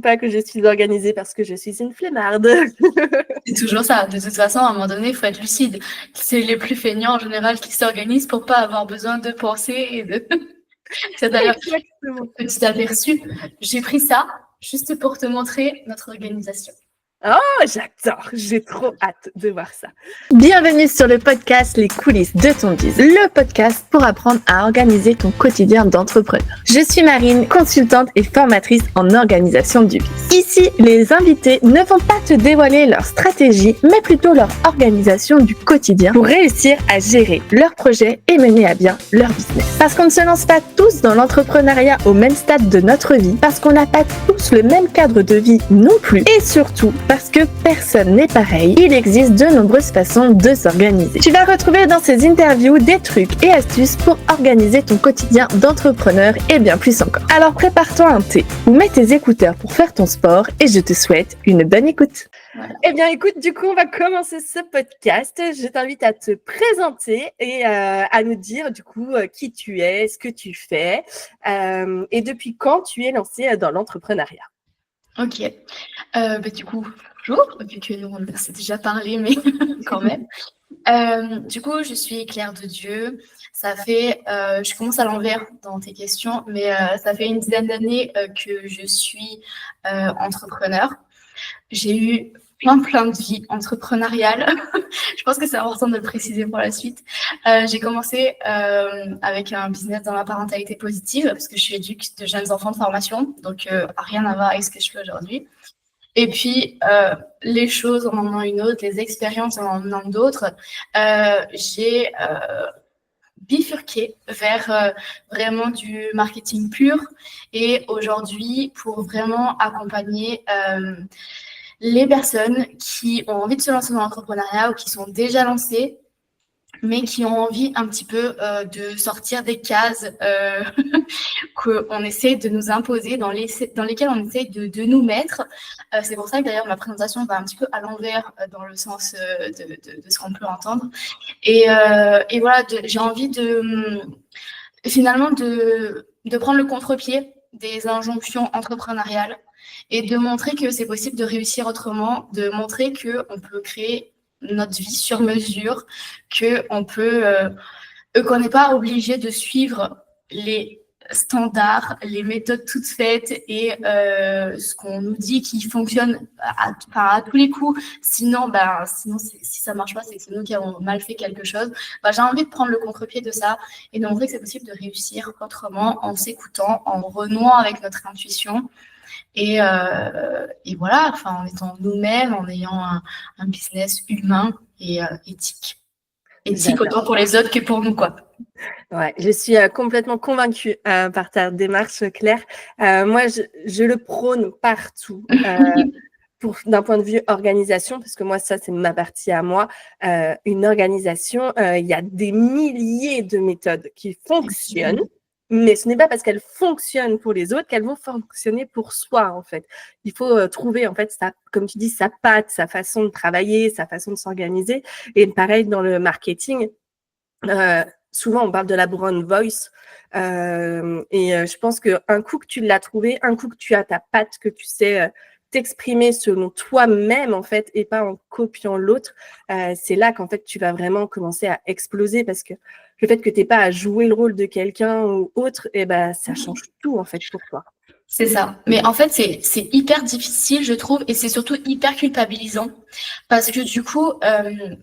pas que je suis organisée parce que je suis une flemmarde. C'est toujours ça. De toute façon, à un moment donné, il faut être lucide. C'est les plus feignants en général qui s'organisent pour pas avoir besoin de penser et de. C'est d'ailleurs Exactement. petit aperçu. J'ai pris ça juste pour te montrer notre organisation. Oh, j'adore, j'ai trop hâte de voir ça. Bienvenue sur le podcast Les coulisses de ton biz, le podcast pour apprendre à organiser ton quotidien d'entrepreneur. Je suis Marine, consultante et formatrice en organisation du biz. Ici, les invités ne vont pas te dévoiler leur stratégie, mais plutôt leur organisation du quotidien pour réussir à gérer leurs projets et mener à bien leur business. Parce qu'on ne se lance pas tous dans l'entrepreneuriat au même stade de notre vie, parce qu'on n'a pas tous le même cadre de vie non plus, et surtout parce que personne n'est pareil, il existe de nombreuses façons de s'organiser. Tu vas retrouver dans ces interviews des trucs et astuces pour organiser ton quotidien d'entrepreneur et bien plus encore. Alors prépare-toi un thé ou mets tes écouteurs pour faire ton sport et je te souhaite une bonne écoute. Voilà. Eh bien écoute, du coup on va commencer ce podcast. Je t'invite à te présenter et à nous dire du coup qui tu es, ce que tu fais et depuis quand tu es lancée dans l'entrepreneuriat. Ok. Du coup, bonjour, vu que nous, on s'est déjà parlé, mais quand même. Du coup, je suis Claire de Dieu. Ça fait, je commence à l'envers dans tes questions, mais ça fait une dizaine d'années que je suis entrepreneur. J'ai eu plein de vies entrepreneuriales. Je pense que c'est important de le préciser pour la suite. J'ai commencé avec un business dans la parentalité positive parce que je suis éduque de jeunes enfants de formation, donc rien à voir avec ce que je fais aujourd'hui. Et puis, les choses en emmenant une autre, les expériences en emmenant d'autres, j'ai bifurqué vers vraiment du marketing pur et aujourd'hui pour vraiment accompagner les personnes qui ont envie de se lancer dans l'entrepreneuriat ou qui sont déjà lancées, mais qui ont envie un petit peu de sortir des cases qu'on essaie de nous imposer, dans lesquelles on essaie de nous mettre. C'est pour ça que d'ailleurs ma présentation va un petit peu à l'envers dans le sens de ce qu'on peut entendre. Et voilà, j'ai envie finalement de prendre le contre-pied des injonctions entrepreneuriales et de montrer que c'est possible de réussir autrement, de montrer qu'on peut créer notre vie sur mesure, qu'on n'est pas obligé de suivre les standards, les méthodes toutes faites et ce qu'on nous dit qui fonctionne à tous les coups. Sinon, si ça marche pas, c'est que c'est nous qui avons mal fait quelque chose. J'ai envie de prendre le contre-pied de ça et de montrer que c'est possible de réussir autrement en s'écoutant, en renouant avec notre intuition. Et voilà, en étant nous-mêmes, en ayant un business humain et éthique. Éthique autant pour les autres que pour nous, quoi. Ouais, je suis complètement convaincue par ta démarche, Claire. Moi, je le prône partout. D'un point de vue organisation, parce que moi, ça, c'est ma partie à moi, une organisation, il y a des milliers de méthodes qui fonctionnent, mais ce n'est pas parce qu'elles fonctionnent pour les autres qu'elles vont fonctionner pour soi, en fait. Il faut trouver, en fait, comme tu dis, sa patte, sa façon de travailler, sa façon de s'organiser. Et pareil, dans le marketing, souvent, on parle de la brown voice. Je pense qu'un coup que tu l'as trouvé, un coup que tu as ta patte, que tu sais t'exprimer selon toi-même, en fait, et pas en copiant l'autre, c'est là qu'en fait, tu vas vraiment commencer à exploser parce que le fait que tu n'aies pas à jouer le rôle de quelqu'un ou autre, ça change tout, en fait, pour toi. C'est ça. Mais en fait, c'est hyper difficile, je trouve, et c'est surtout hyper culpabilisant. Parce que du coup,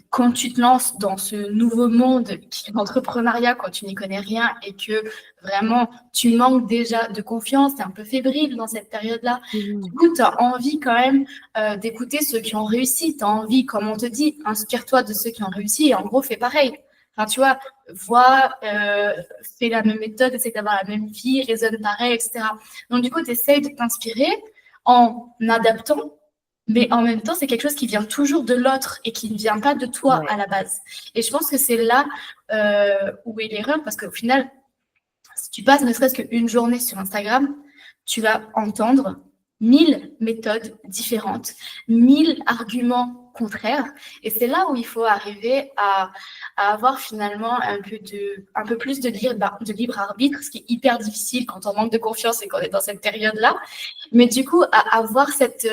quand tu te lances dans ce nouveau monde qui est l'entrepreneuriat, quand tu n'y connais rien et que vraiment tu manques déjà de confiance, tu es un peu fébrile dans cette période-là, du coup, tu as envie quand même d'écouter ceux qui ont réussi. Tu as envie, comme on te dit, inspire-toi de ceux qui ont réussi et en gros, fais pareil. Enfin, tu vois, fais la même méthode, essaie d'avoir la même vie, raisonne pareil, etc. Donc, du coup, tu essaies de t'inspirer en adaptant, mais en même temps, c'est quelque chose qui vient toujours de l'autre et qui ne vient pas de toi à la base. Et je pense que c'est là où est l'erreur, parce qu'au final, si tu passes ne serait-ce qu'une journée sur Instagram, tu vas entendre 1000 méthodes différentes, 1000 arguments contraires. Et c'est là où il faut arriver à avoir finalement un peu plus de libre arbitre, ce qui est hyper difficile quand on manque de confiance et qu'on est dans cette période-là. Mais du coup, à avoir cette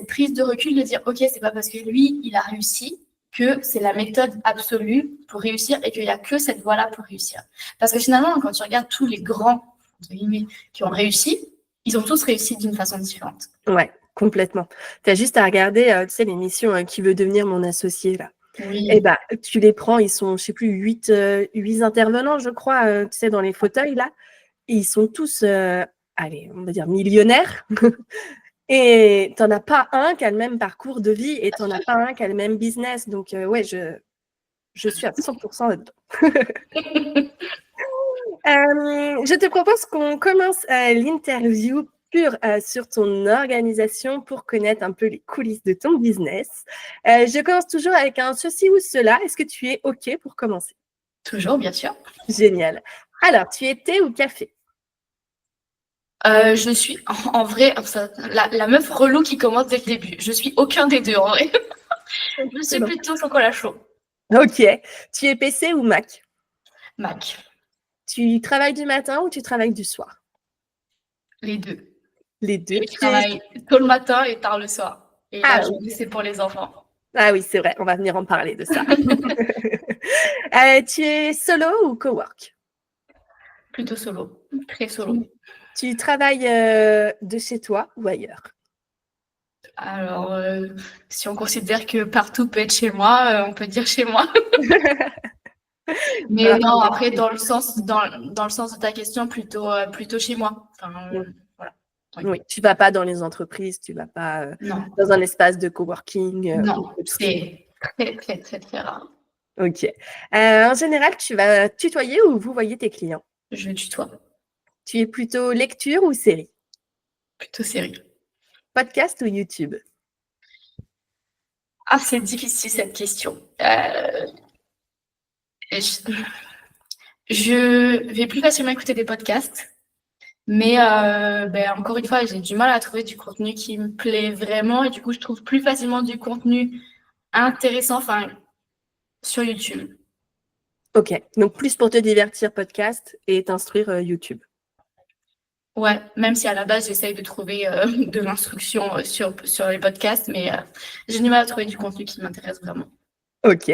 prise de recul de dire, OK, c'est pas parce que lui, il a réussi que c'est la méthode absolue pour réussir et qu'il n'y a que cette voie-là pour réussir. Parce que finalement, quand tu regardes tous les grands, entre guillemets, qui ont réussi, ils ont tous réussi d'une façon différente. Ouais, complètement. Tu as juste à regarder, tu sais, l'émission Qui veut devenir mon associé, là. Oui. Et bah, tu les prends, ils sont, je sais plus, 8 intervenants, je crois, tu sais, dans les fauteuils, là. Et ils sont tous, allez, on va dire millionnaires. Et t'en as pas un qui a le même parcours de vie et t'en as pas un qui a le même business. Donc, ouais, je suis à 100% là-dedans. Je te propose qu'on commence l'interview pure sur ton organisation pour connaître un peu les coulisses de ton business. Je commence toujours avec un ceci ou cela. Est-ce que tu es OK pour commencer? Toujours, bien sûr. Génial. Alors, tu es thé ou café? Je suis en vrai la meuf relou qui commence dès le début. Je suis aucun des deux en vrai. Je suis plutôt chocolat chaud. Ok. Tu es PC ou Mac? Mac. Tu travailles du matin ou tu travailles du soir? Les deux. Les deux. Je travaille tôt le matin et tard le soir. Et la journée, c'est pour les enfants. Ah oui, c'est vrai. On va venir en parler de ça. Tu es solo ou cowork? Plutôt solo. Très solo. Tu travailles de chez toi ou ailleurs? Alors, si on considère que partout peut être chez moi, on peut dire chez moi. Mais non, après, dans le sens de ta question, plutôt chez moi. Enfin, voilà. Oui, tu ne vas pas dans les entreprises, tu ne vas pas dans un espace de coworking. Non, c'est très, très, très, très rare. Ok. En général, tu vas tutoyer ou vous voyez tes clients? Je tutoie. Tu es plutôt lecture ou série? Plutôt série. Podcast ou YouTube? Ah, c'est difficile cette question. Je vais plus facilement écouter des podcasts, mais encore une fois, j'ai du mal à trouver du contenu qui me plaît vraiment et du coup, je trouve plus facilement du contenu intéressant sur YouTube. Ok, donc plus pour te divertir podcast et t'instruire YouTube. Ouais, même si à la base, j'essaye de trouver de l'instruction sur les podcasts, mais j'ai du mal à trouver du contenu qui m'intéresse vraiment. Ok.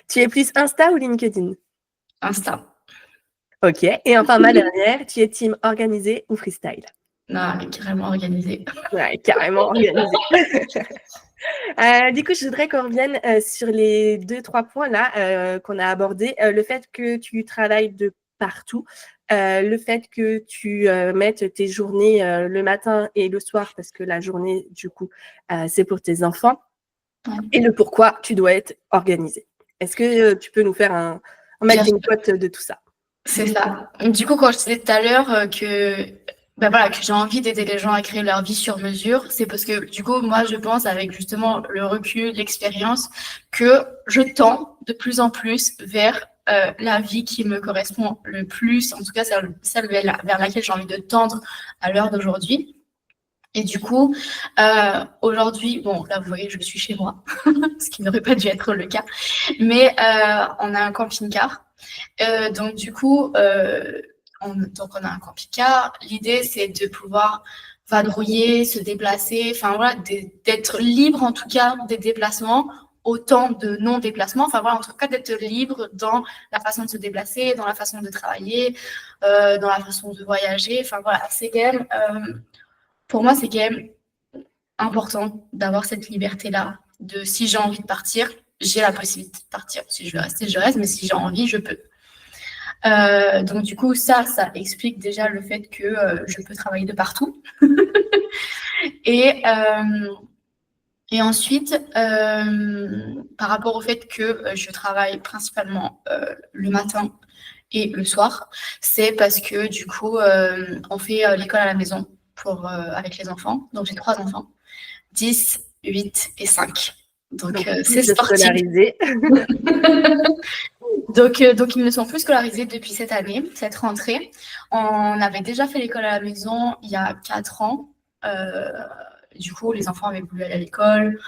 Tu es plus Insta ou LinkedIn? Insta. Ok. Et enfin, ma dernière, tu es team organisé ou freestyle? Non, carrément organisé. Ouais, carrément organisé. Du coup, je voudrais qu'on revienne sur les 2-3 points là qu'on a abordés. Le fait que tu travailles de partout, le fait que tu mettes tes journées le matin et le soir, parce que la journée, du coup, c'est pour tes enfants, et le pourquoi tu dois être organisé. Est-ce que tu peux nous faire un melting pot de tout ça? C'est ça. Du coup, quand je disais tout à l'heure que j'ai envie d'aider les gens à créer leur vie sur mesure, c'est parce que du coup, moi, je pense avec justement le recul, l'expérience, que je tends de plus en plus vers la vie qui me correspond le plus, en tout cas celle vers laquelle j'ai envie de tendre à l'heure d'aujourd'hui. Et du coup, aujourd'hui, bon, là, vous voyez, je suis chez moi, ce qui n'aurait pas dû être le cas, mais on a un camping-car. Donc, du coup, on a un camping-car. L'idée, c'est de pouvoir vadrouiller, se déplacer, enfin voilà, d'être libre en tout cas des déplacements, autant de non-déplacements, enfin voilà, en tout cas d'être libre dans la façon de se déplacer, dans la façon de travailler, dans la façon de voyager, enfin voilà, c'est quand même, pour moi, c'est quand même important d'avoir cette liberté-là, de si j'ai envie de partir, j'ai la possibilité de partir. Si je veux rester, je reste, mais si j'ai envie, je peux. Donc du coup, ça explique déjà le fait que je peux travailler de partout. Et ensuite, par rapport au fait que je travaille principalement le matin et le soir, c'est parce que du coup, on fait l'école à la maison avec les enfants. Donc j'ai 3 enfants, 10, 8 et 5. Donc, Donc, c'est tous sportif. scolarisés. Donc, ils ne sont plus scolarisés depuis cette année, cette rentrée. On avait déjà fait l'école à la maison il y a 4 ans. Du coup, les enfants avaient voulu aller à l'école.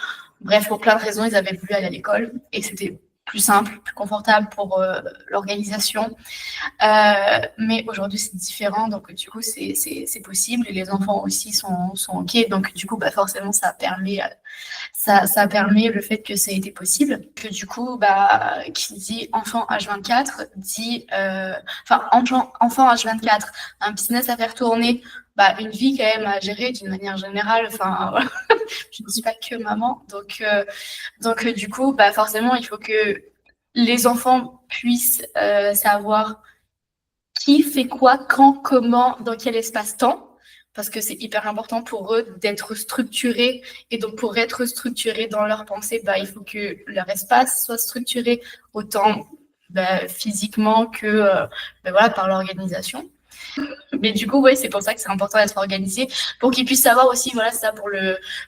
Bref, pour plein de raisons, ils avaient voulu aller à l'école et c'était plus simple, plus confortable pour l'organisation. Mais aujourd'hui, c'est différent. Donc, du coup, c'est possible et les enfants aussi sont OK. Donc, du coup, bah, forcément, ça permet le fait que ça ait été possible. Que du coup, bah, qui dit enfant H24 dit, enfant H24, un business à faire tourner, bah, une vie quand même à gérer d'une manière générale. Enfin, voilà. Je ne suis pas que maman. Donc du coup, bah, forcément, il faut que les enfants puissent savoir qui fait quoi, quand, comment, dans quel espace-temps. Parce que c'est hyper important pour eux d'être structurés. Et donc, pour être structurés dans leur pensée, bah, il faut que leur espace soit structuré autant physiquement que voilà, par l'organisation. Mais du coup, ouais, c'est pour ça que c'est important d'être organisé, pour qu'ils puissent savoir aussi, voilà, ça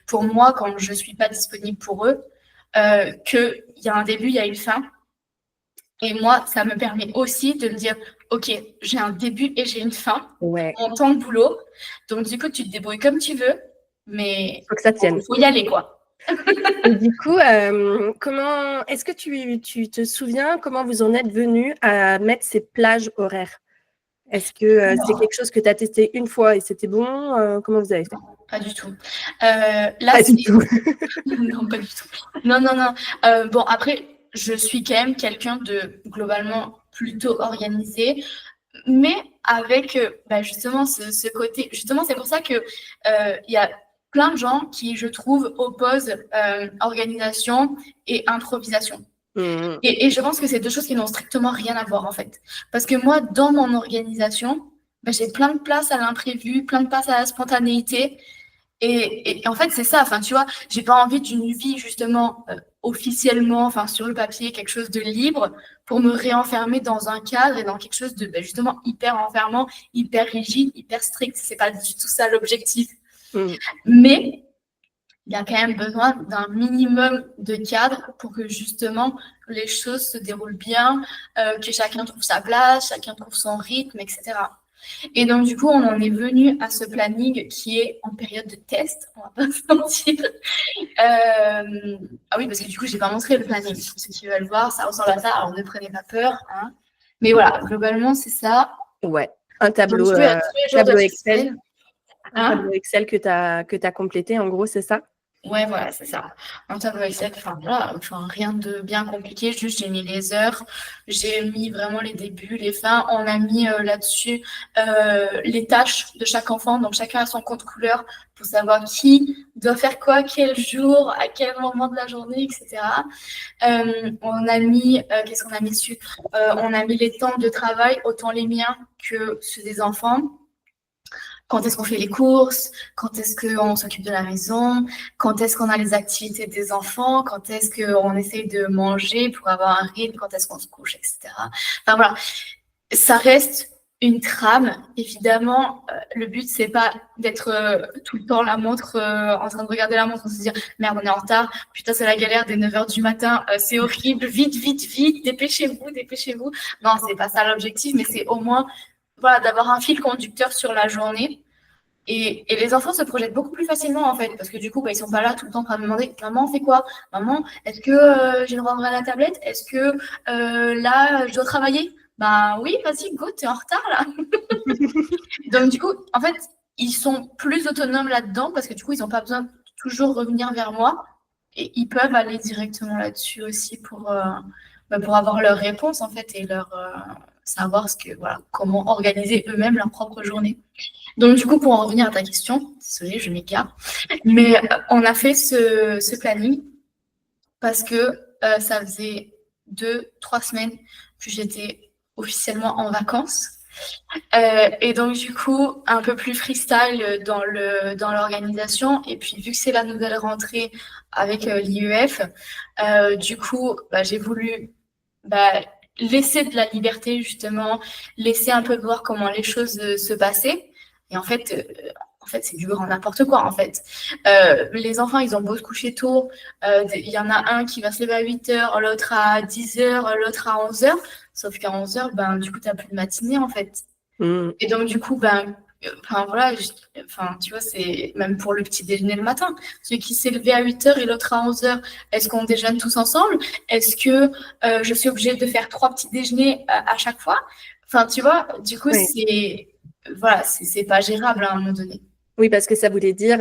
pour moi, quand je suis pas disponible pour eux, qu'il y a un début, il y a une fin. Et moi, ça me permet aussi de me dire, OK, j'ai un début et j'ai une fin en temps de boulot. Donc, du coup, tu te débrouilles comme tu veux, mais faut que ça tienne. Faut y aller, quoi. Et du coup, est-ce que tu te souviens comment vous en êtes venu à mettre ces plages horaires? Est-ce que c'est quelque chose que tu as testé une fois et c'était bon? Comment vous avez fait? Pas du tout. Pas du tout. Non, pas du tout. Non. Bon, après, je suis quand même quelqu'un de globalement plutôt organisé, mais avec justement ce côté. Justement, c'est pour ça que il y a plein de gens qui, je trouve, opposent organisation et improvisation. Et je pense que c'est deux choses qui n'ont strictement rien à voir, en fait. Parce que moi, dans mon organisation, j'ai plein de place à l'imprévu, plein de place à la spontanéité. Et en fait, c'est ça. Enfin, tu vois, j'ai pas envie d'une vie, justement, officiellement, enfin, sur le papier, quelque chose de libre, pour me réenfermer dans un cadre et dans quelque chose de, justement, hyper enfermant, hyper rigide, hyper strict. C'est pas du tout ça l'objectif. Mais il y a quand même besoin d'un minimum de cadre pour que justement les choses se déroulent bien, que chacun trouve sa place, chacun trouve son rythme, etc. Et donc, du coup, on en est venu à ce planning qui est en période de test, on va pas se mentir. Ah oui, parce que du coup, j'ai pas montré le planning. Pour ceux qui veulent voir, ça ressemble à ça, alors ne prenez pas peur. Hein. Mais voilà, globalement, c'est ça. Ouais, un tableau, donc, tableau Excel. Hein un tableau Excel que tu as complété, en gros, c'est ça? Ouais, voilà, c'est ça. Un tableau Excel, voilà, rien de bien compliqué, juste j'ai mis les heures, j'ai mis vraiment les débuts, les fins, on a mis là-dessus les tâches de chaque enfant, donc chacun a son compte couleur pour savoir qui doit faire quoi, quel jour, à quel moment de la journée, etc. On a mis, qu'est-ce qu'on a mis dessus? On a mis les temps de travail, autant les miens que ceux des enfants. Quand est-ce qu'on fait les courses, quand est-ce qu'on s'occupe de la maison, quand est-ce qu'on a les activités des enfants, quand est-ce qu'on essaye de manger pour avoir un rythme, quand est-ce qu'on se couche, etc. Enfin voilà, ça reste une trame. Évidemment, le but, c'est pas d'être tout le temps la montre, en train de regarder la montre, et se dire « Merde, on est en retard, putain, c'est la galère dès 9h du matin, c'est horrible, vite, dépêchez-vous. » Non, c'est pas ça l'objectif, mais c'est au moins voilà, d'avoir un fil conducteur sur la journée. Et les enfants se projettent beaucoup plus facilement, en fait, parce que du coup, ils sont pas là tout le temps en train de me demander « Maman, on fait quoi ? Maman, est-ce que j'ai le droit d'ouvrir la tablette ? Est-ce que là, je dois travailler ?» Ben oui, vas-y, go, t'es en retard, là. Donc, du coup, en fait, ils sont plus autonomes là-dedans, parce que du coup, ils n'ont pas besoin de toujours revenir vers moi. Et ils peuvent aller directement là-dessus aussi pour avoir leur réponse, en fait, et leur savoir comment organiser eux-mêmes leur propre journée. Donc, du coup, pour en revenir à ta question, désolée, je m'égare, mais on a fait ce planning parce que ça faisait 2-3 semaines que j'étais officiellement en vacances. Et donc, du coup, un peu plus freestyle dans l'organisation. Et puis, vu que c'est la nouvelle rentrée avec l'IEF, du coup, j'ai voulu laisser de la liberté, justement, laisser un peu voir comment les choses se passaient. Et en fait, en fait, c'est du grand n'importe quoi, en fait. Les enfants, ils ont beau se coucher tôt. Il y en a un qui va se lever à 8h, l'autre à 10h, l'autre à 11h. Sauf qu'à 11h, ben, du coup, tu n'as plus de matinée, en fait. Et donc, du coup, ben, voilà, tu vois, c'est même pour le petit déjeuner le matin. Celui qui s'est levé à 8h et l'autre à 11h, est-ce qu'on déjeune tous ensemble? Est-ce que je suis obligée de faire 3 petits déjeuners à chaque fois? Enfin, tu vois, du coup, voilà, c'est pas gérable à un moment donné. Oui, parce que ça voulait dire,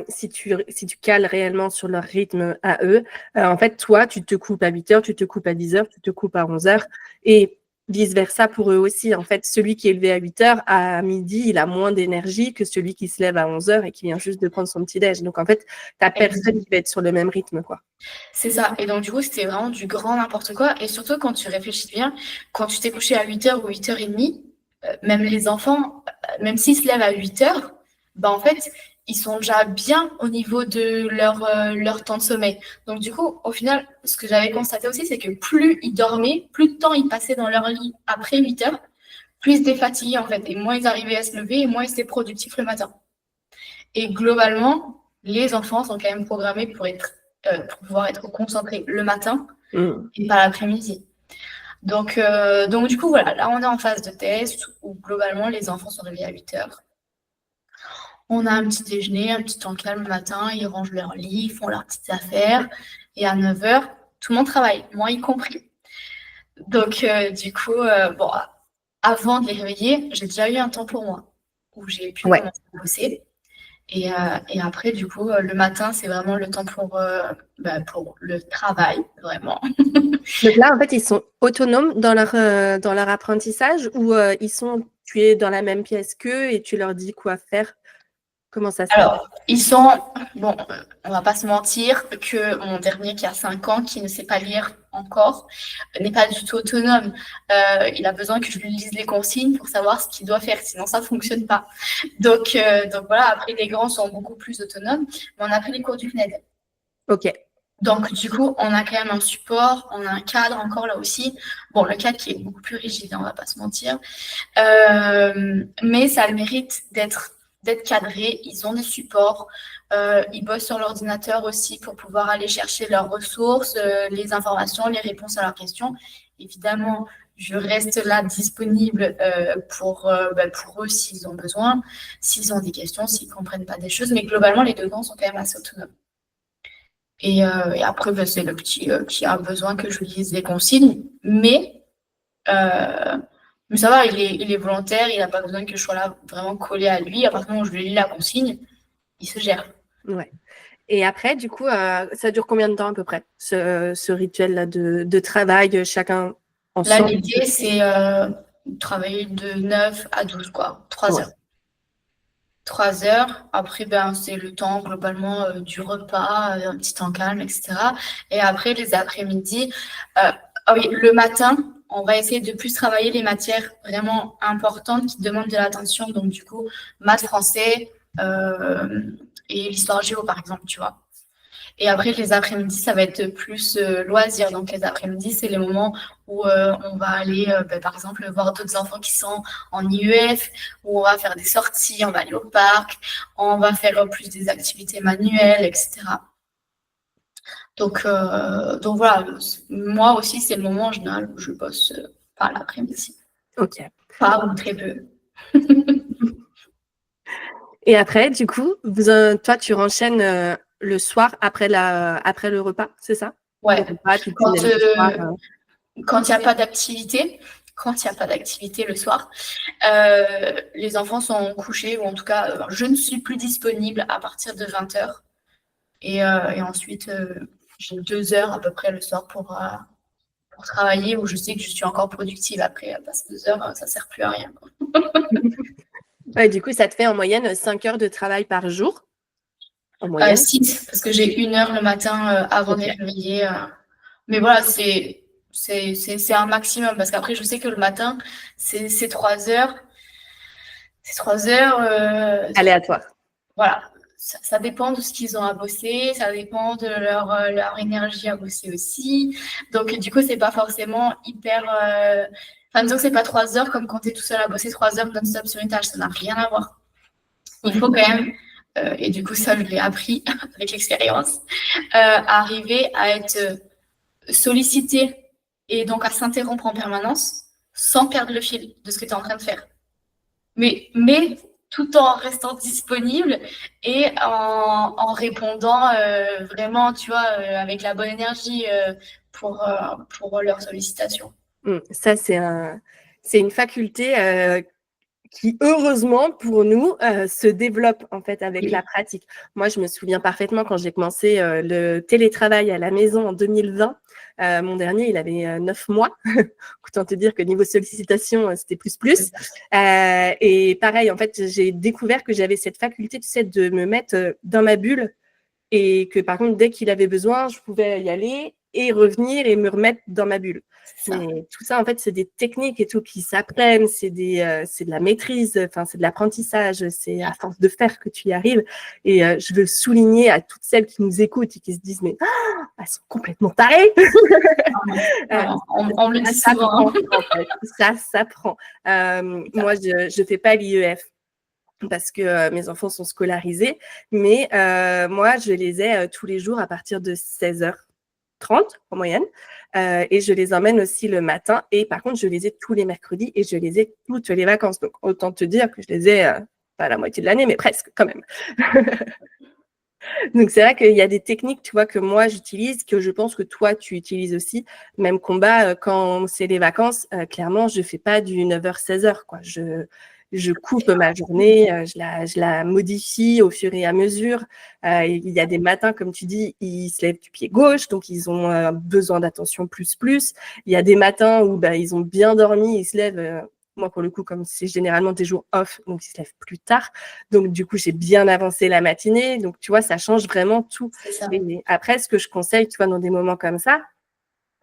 si tu cales réellement sur leur rythme à eux, en fait, toi, tu te coupes à 8h, tu te coupes à 10h, tu te coupes à 11h, et vice-versa pour eux aussi. En fait, celui qui est levé à 8h, à midi, il a moins d'énergie que celui qui se lève à 11h et qui vient juste de prendre son petit-déj. Donc, en fait, tu n'as personne qui va être sur le même rythme, quoi. C'est ça. Et donc, du coup, c'était vraiment du grand n'importe quoi. Et surtout, quand tu réfléchis bien, quand tu t'es couché à 8h ou 8h30, même les enfants, même s'ils se lèvent à 8h, ben, en fait, ils sont déjà bien au niveau de leur temps de sommeil. Donc, du coup, au final, ce que j'avais constaté aussi, c'est que plus ils dormaient, plus de temps ils passaient dans leur lit après 8h, plus ils étaient fatigués, en fait. Et moins ils arrivaient à se lever, et moins ils étaient productifs le matin. Et globalement, les enfants sont quand même programmés pour pouvoir être concentrés le matin et pas l'après-midi. Donc, du coup, voilà, là, on est en phase de test où globalement, les enfants sont réveillés à 8h. On a un petit déjeuner, un petit temps calme le matin, ils rangent leur lit, ils font leurs petites affaires. Et à 9h, tout le monde travaille, moi y compris. Donc, du coup, bon, avant de les réveiller, j'ai déjà eu un temps pour moi où j'ai pu commencer à bosser. Et après, du coup, le matin, c'est vraiment le temps pour le travail, vraiment. Donc là, en fait, ils sont autonomes dans leur apprentissage ou tu es dans la même pièce qu'eux et tu leur dis quoi faire? Comment ça se passe? Alors, ils sont, bon, on va pas se mentir, que mon dernier qui a 5 ans, qui ne sait pas lire encore, n'est pas du tout autonome. Il a besoin que je lui lise les consignes pour savoir ce qu'il doit faire, sinon ça fonctionne pas. Donc voilà, après les grands sont beaucoup plus autonomes, mais on a pris les cours du CNED. Ok. Donc du coup, on a quand même un support, on a un cadre encore là aussi. Bon, le cadre qui est beaucoup plus rigide, on va pas se mentir, mais ça a le mérite d'être cadrés, ils ont des supports, ils bossent sur l'ordinateur aussi pour pouvoir aller chercher leurs ressources, les informations, les réponses à leurs questions. Évidemment, je reste là disponible pour eux s'ils ont besoin, s'ils ont des questions, s'ils ne comprennent pas des choses. Mais globalement, les deux grands sont quand même assez autonomes. Et après, c'est le petit qui a besoin que je lui lise les consignes. Mais ça va, il est volontaire, il n'a pas besoin que je sois là vraiment collée à lui. À partir du moment où je lui lis la consigne, il se gère. Ouais. Et après, du coup, ça dure combien de temps à peu près, ce rituel-là de travail, chacun ensemble? Là, l'idée, c'est travailler de 9 à 12, quoi, 3 heures. 3 heures. Après, c'est le temps globalement du repas, un petit temps calme, etc. Et après, les après-midi, oui, le matin, on va essayer de plus travailler les matières vraiment importantes qui demandent de l'attention. Donc, du coup, maths, français et l'histoire géo, par exemple, tu vois. Et après, les après-midi, ça va être plus loisir. Donc, les après-midi, c'est les moments où on va aller, par exemple, voir d'autres enfants qui sont en IEF, où on va faire des sorties, on va aller au parc, on va faire plus des activités manuelles, etc. Donc voilà, moi aussi, c'est le moment en général où je bosse par l'après-midi. Ok. Pas ou très peu. Et après, du coup, toi, tu renchaînes le soir après le repas, c'est ça? Ouais. Quand il n'y a pas d'activité, le soir, les enfants sont couchés, ou en tout cas, je ne suis plus disponible à partir de 20h. Et ensuite, j'ai 2 heures à peu près le soir pour travailler, où je sais que je suis encore productive. Après, passer 2 heures, ça ne sert plus à rien. Ouais, du coup, ça te fait en moyenne 5 heures de travail par jour? En moyenne 6, parce que j'ai 1 heure le matin avant de les réveiller. Mais voilà, c'est un maximum, parce qu'après, je sais que le matin, c'est 3 heures. C'est 3 heures. Aléatoire. Voilà. Ça dépend de ce qu'ils ont à bosser, ça dépend de leur énergie à bosser aussi. Donc, du coup, c'est pas forcément hyper. Disons que c'est pas 3 heures comme quand tu es tout seul à bosser 3 heures non-stop sur une tâche, ça n'a rien à voir. il faut quand même, et du coup ça je l'ai appris avec l'expérience, arriver à être sollicité et donc à s'interrompre en permanence sans perdre le fil de ce que tu es en train de faire. Mais tout en restant disponible et en répondant vraiment, tu vois, avec la bonne énergie pour leurs sollicitations. Ça, c'est une faculté qui, heureusement pour nous, se développe en fait avec la pratique. Moi, je me souviens parfaitement quand j'ai commencé le télétravail à la maison en 2020. Mon dernier, il avait 9 mois. Autant te dire que niveau sollicitation, c'était plus. Et pareil, en fait, j'ai découvert que j'avais cette faculté, tu sais, de me mettre dans ma bulle et que par contre, dès qu'il avait besoin, je pouvais y aller et revenir et me remettre dans ma bulle. Mais tout ça, en fait, c'est des techniques et tout qui s'apprennent, c'est de la maîtrise, enfin, c'est de l'apprentissage, c'est à force de faire que tu y arrives. Et je veux souligner à toutes celles qui nous écoutent et qui se disent, mais elles sont complètement tarées. On le dit souvent. Ça s'apprend. Moi, je fais pas l'IEF parce que mes enfants sont scolarisés, mais moi, je les ai tous les jours à partir de 16h30 en moyenne, et je les emmène aussi le matin, et par contre, je les ai tous les mercredis, et je les ai toutes les vacances, donc autant te dire que je les ai pas la moitié de l'année, mais presque quand même. Donc, c'est vrai qu'il y a des techniques, tu vois, que moi, j'utilise, que je pense que toi, tu utilises aussi. Même combat, quand c'est les vacances, clairement, je fais pas du 9h-16h, quoi. Je coupe ma journée, je la modifie au fur et à mesure. Il y a des matins, comme tu dis, ils se lèvent du pied gauche, donc ils ont besoin d'attention plus. Il y a des matins où ils ont bien dormi, ils se lèvent... moi, pour le coup, comme c'est généralement des jours off, donc ils se lèvent plus tard. Donc, du coup, j'ai bien avancé la matinée. Donc, tu vois, ça change vraiment tout. Et après, ce que je conseille, tu vois, dans des moments comme ça,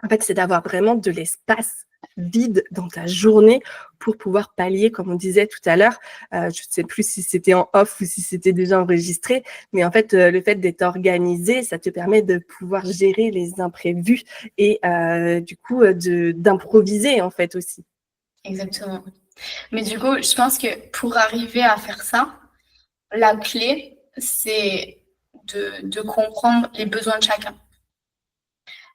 en fait, c'est d'avoir vraiment de l'espace vide dans ta journée pour pouvoir pallier, comme on disait tout à l'heure. Je ne sais plus si c'était en off ou si c'était déjà enregistré, mais en fait, le fait d'être organisé, ça te permet de pouvoir gérer les imprévus et du coup, d'improviser en fait aussi. Exactement. Mais du coup, je pense que pour arriver à faire ça, la clé, c'est de comprendre les besoins de chacun.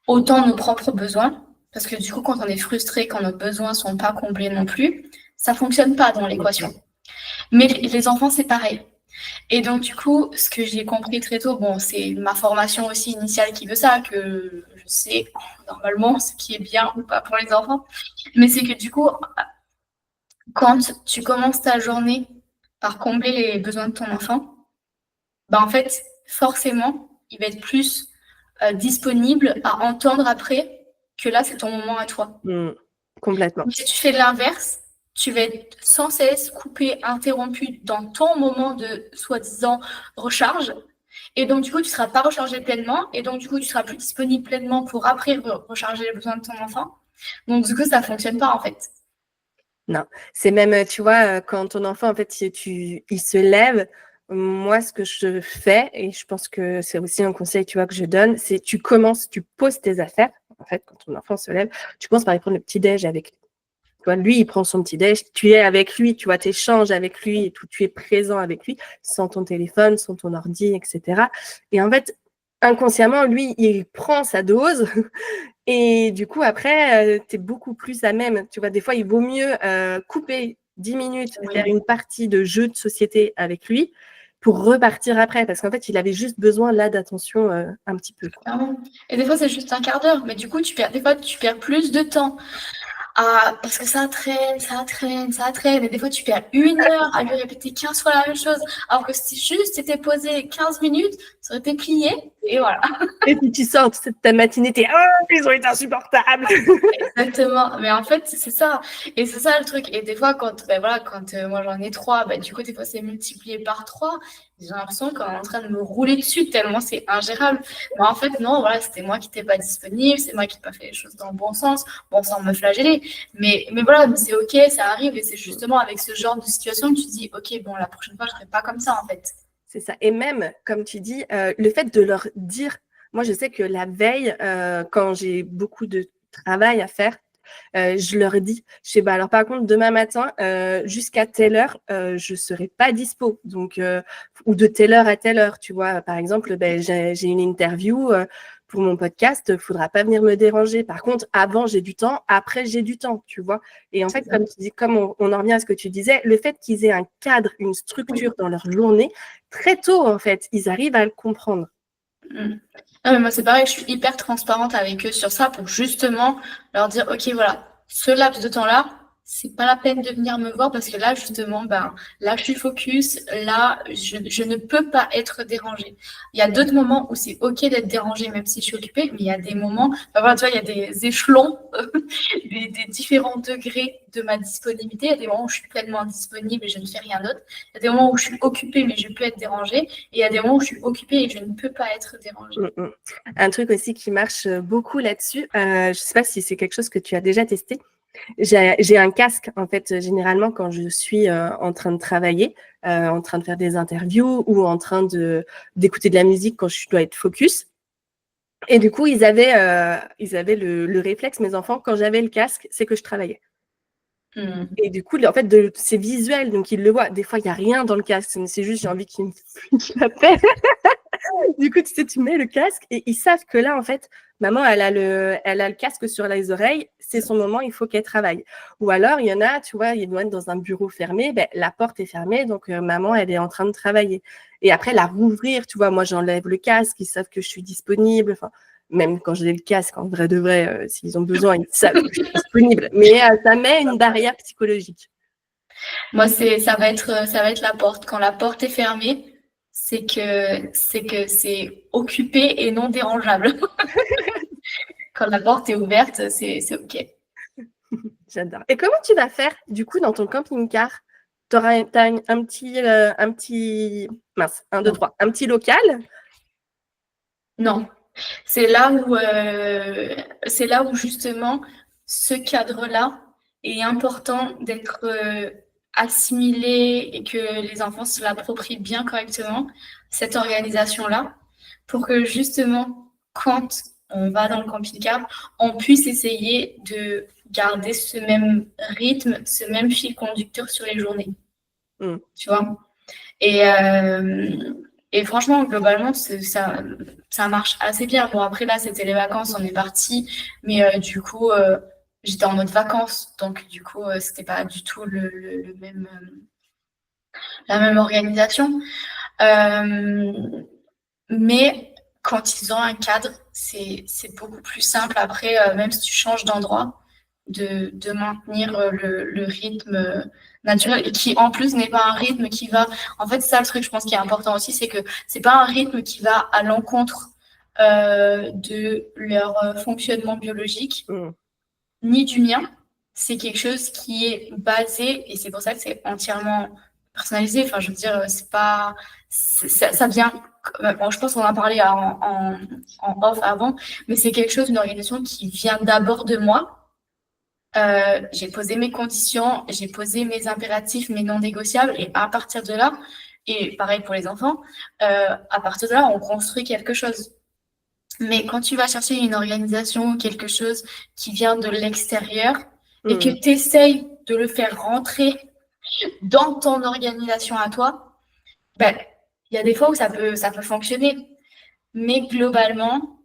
Autant nos propres besoins, parce que du coup, quand on est frustré, quand nos besoins ne sont pas comblés non plus, ça ne fonctionne pas dans l'équation. Mais les enfants, c'est pareil. Et donc, du coup, ce que j'ai compris très tôt, bon, c'est ma formation aussi initiale qui veut ça, que je sais normalement ce qui est bien ou pas pour les enfants. Mais c'est que du coup, quand tu commences ta journée par combler les besoins de ton enfant, en fait, forcément, il va être plus disponible à entendre après que là, c'est ton moment à toi. Complètement. Donc, si tu fais l'inverse, tu vas être sans cesse coupé, interrompu dans ton moment de soi-disant recharge. Et donc, du coup, tu ne seras pas rechargé pleinement. Et donc, du coup, tu ne seras plus disponible pleinement pour après recharger les besoins de ton enfant. Donc, du coup, ça ne fonctionne pas, en fait. Non, c'est même, tu vois, quand ton enfant, en fait, il se lève, moi, ce que je fais, et je pense que c'est aussi un conseil, tu vois, que je donne, c'est tu poses tes affaires, en fait, quand ton enfant se lève, tu commences par aller prendre le petit-déj avec lui. Tu vois, lui, il prend son petit-déj, tu es avec lui, tu vois, tu échanges avec lui et tout, tu es présent avec lui, sans ton téléphone, sans ton ordi, etc. Et en fait, inconsciemment, lui, il prend sa dose et du coup, après, tu es beaucoup plus à même. Tu vois, des fois, il vaut mieux couper 10 minutes, faire une partie de jeu de société avec lui pour repartir après. Parce qu'en fait, il avait juste besoin là d'attention un petit peu. Quoi. Et des fois, c'est juste un quart d'heure. Mais du coup, des fois, tu perds plus de temps. Parce que ça traîne. Et des fois, tu perds 1 heure à lui répéter 15 fois la même chose. Alors que si juste t'étais posé 15 minutes, ça aurait été plié. Et voilà. Et puis tu sors de ta matinée, ils ont été insupportables. Exactement. Mais en fait, c'est ça. Et c'est ça le truc. Et des fois, quand moi j'en ai 3, du coup, des fois, c'est multiplié par 3. J'ai l'impression qu'on est en train de me rouler dessus tellement c'est ingérable. Mais en fait, non, voilà, c'était moi qui n'étais pas disponible, c'est moi qui n'ai pas fait les choses dans le bon sens, sans me flageller. Mais voilà, c'est OK, ça arrive. Et c'est justement avec ce genre de situation que tu te dis, OK, la prochaine fois, je ne ferai pas comme ça, en fait. C'est ça. Et même, comme tu dis, le fait de leur dire, moi, je sais que la veille, quand j'ai beaucoup de travail à faire, je leur dis, je sais, bah, alors par contre, demain matin, jusqu'à telle heure, je serai pas dispo. Donc, ou de telle heure à telle heure, tu vois. Par exemple, ben, j'ai une interview pour mon podcast, faudra pas venir me déranger. Par contre, avant, j'ai du temps, après, j'ai du temps, tu vois. Et en fait, comme tu dis, comme on en revient à ce que tu disais, le fait qu'ils aient un cadre, une structure dans leur journée, très tôt, en fait, ils arrivent à le comprendre. Non, mais moi, c'est pareil, je suis hyper transparente avec eux sur ça pour justement leur dire, OK, voilà, ce laps de temps-là, c'est pas la peine de venir me voir parce que là, justement, ben, là, je suis focus, là, je ne peux pas être dérangée. Il y a d'autres moments où c'est OK d'être dérangée, même si je suis occupée, mais il y a des moments, ben voilà, tu vois, il y a des échelons, des différents degrés de ma disponibilité. Il y a des moments où je suis pleinement disponible et je ne fais rien d'autre. Il y a des moments où je suis occupée, mais je peux être dérangée. Et il y a des moments où je suis occupée et je ne peux pas être dérangée. Un truc aussi qui marche beaucoup là-dessus, je ne sais pas si c'est quelque chose que tu as déjà testé. J'ai un casque, en fait, généralement, quand je suis en train de travailler, en train de faire des interviews ou en train d'écouter de la musique quand je dois être focus. Et du coup, ils avaient le réflexe, mes enfants, quand j'avais le casque, c'est que je travaillais. Et du coup, en fait, c'est visuel, donc ils le voient. Des fois, il n'y a rien dans le casque, c'est juste, j'ai envie qu'ils me foutent la paix. Du coup, tu sais, tu mets le casque et ils savent que là, en fait, maman, elle a le casque sur les oreilles, c'est son moment, il faut qu'elle travaille. Ou alors, il y en a, tu vois, ils doivent être dans un bureau fermé, ben, la porte est fermée, donc maman, elle est en train de travailler. Et après, la rouvrir, tu vois, moi, j'enlève le casque, ils savent que je suis disponible. Enfin, même quand j'ai le casque, en vrai de vrai, s'ils ont besoin, ils savent que je suis disponible. Mais ça met une barrière psychologique. Moi, ça va être la porte. Quand la porte est fermée, c'est que c'est occupé et non dérangeable. Quand la porte est ouverte, c'est OK. J'adore. Et comment tu vas faire, du coup, dans ton camping-car? T'as un petit, mince, 1, 2, 3, un petit local? Non. C'est là où justement ce cadre-là est important d'être assimilé et que les enfants se l'approprient bien correctement, cette organisation-là, pour que justement, quand on va dans le camping-car, on puisse essayer de garder ce même rythme, ce même fil conducteur sur les journées. Tu vois? Et franchement, globalement, ça marche assez bien. Bon, après, là, c'était les vacances, on est parti. Mais du coup, j'étais en mode vacances. Donc, du coup, c'était pas du tout le même, la même organisation. Mais quand ils ont un cadre, c'est beaucoup plus simple. Après, même si tu changes d'endroit, de maintenir le rythme naturel et qui en plus n'est pas un rythme qui va. En fait, ça le truc, je pense, qui est important aussi, c'est que c'est pas un rythme qui va à l'encontre de leur fonctionnement biologique, ni du mien. C'est quelque chose qui est basé et c'est pour ça que c'est entièrement personnalisé. Enfin, je veux dire, c'est pas. Ça vient. Bon, je pense qu'on en a parlé en off avant, mais c'est quelque chose, une organisation qui vient d'abord de moi. J'ai posé mes conditions, j'ai posé mes impératifs, mes non négociables, et à partir de là, et pareil pour les enfants, à partir de là, on construit quelque chose. Mais quand tu vas chercher une organisation, quelque chose qui vient de l'extérieur, et que tu essayes de le faire rentrer dans ton organisation à toi, ben, il y a des fois où ça peut fonctionner. Mais globalement,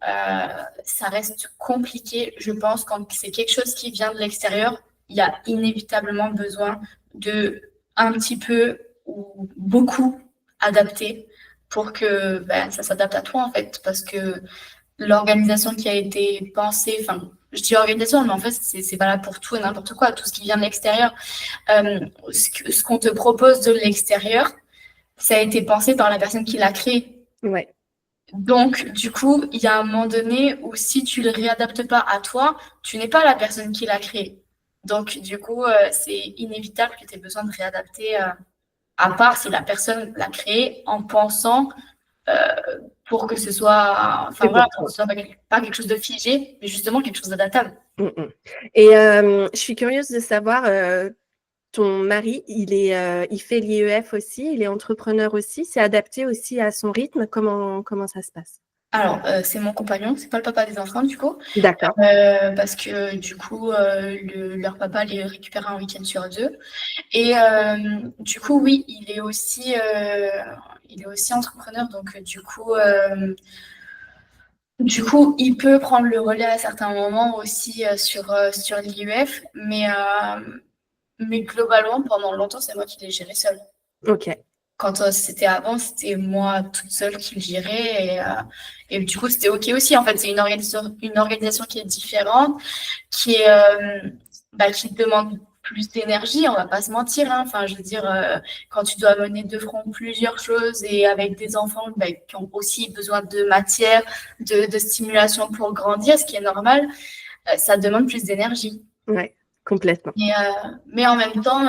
ça reste compliqué, je pense, quand c'est quelque chose qui vient de l'extérieur, il y a inévitablement besoin de un petit peu ou beaucoup adapter pour que ça s'adapte à toi, en fait, parce que l'organisation qui a été pensée, enfin, je dis organisation, mais en fait, c'est valable pour tout et n'importe quoi, tout ce qui vient de l'extérieur. Ce qu'on te propose de l'extérieur, ça a été pensé par la personne qui l'a créé. Ouais. Donc, du coup, il y a un moment donné où si tu ne le réadaptes pas à toi, tu n'es pas la personne qui l'a créé. Donc, du coup, c'est inévitable que tu aies besoin de réadapter, à part si la personne l'a créé en pensant pour que ce soit, enfin voilà, pour que ce soit pas quelque chose de figé, mais justement quelque chose d'adaptable. Et je suis curieuse de savoir, ton mari, il fait l'IEF aussi, il est entrepreneur aussi, c'est adapté aussi à son rythme, comment ça se passe? Alors, c'est mon compagnon, c'est pas le papa des enfants du coup, D'accord. parce que du coup, leur papa les récupère un week-end sur deux. Et du coup, oui, il est aussi entrepreneur, donc du coup, il peut prendre le relais à certains moments aussi sur l'IEF, mais globalement, pendant longtemps, c'est moi qui l'ai géré seule. Ok. Quand c'était avant, c'était moi toute seule qui le gérais et du coup, c'était OK aussi. En fait, c'est une organisation qui est différente, qui est, qui demande plus d'énergie, on va pas se mentir, hein. Enfin, je veux dire, quand tu dois mener de front plusieurs choses et avec des enfants qui ont aussi besoin de matière, de stimulation pour grandir, ce qui est normal, ça demande plus d'énergie. Ouais, complètement. Mais en même temps,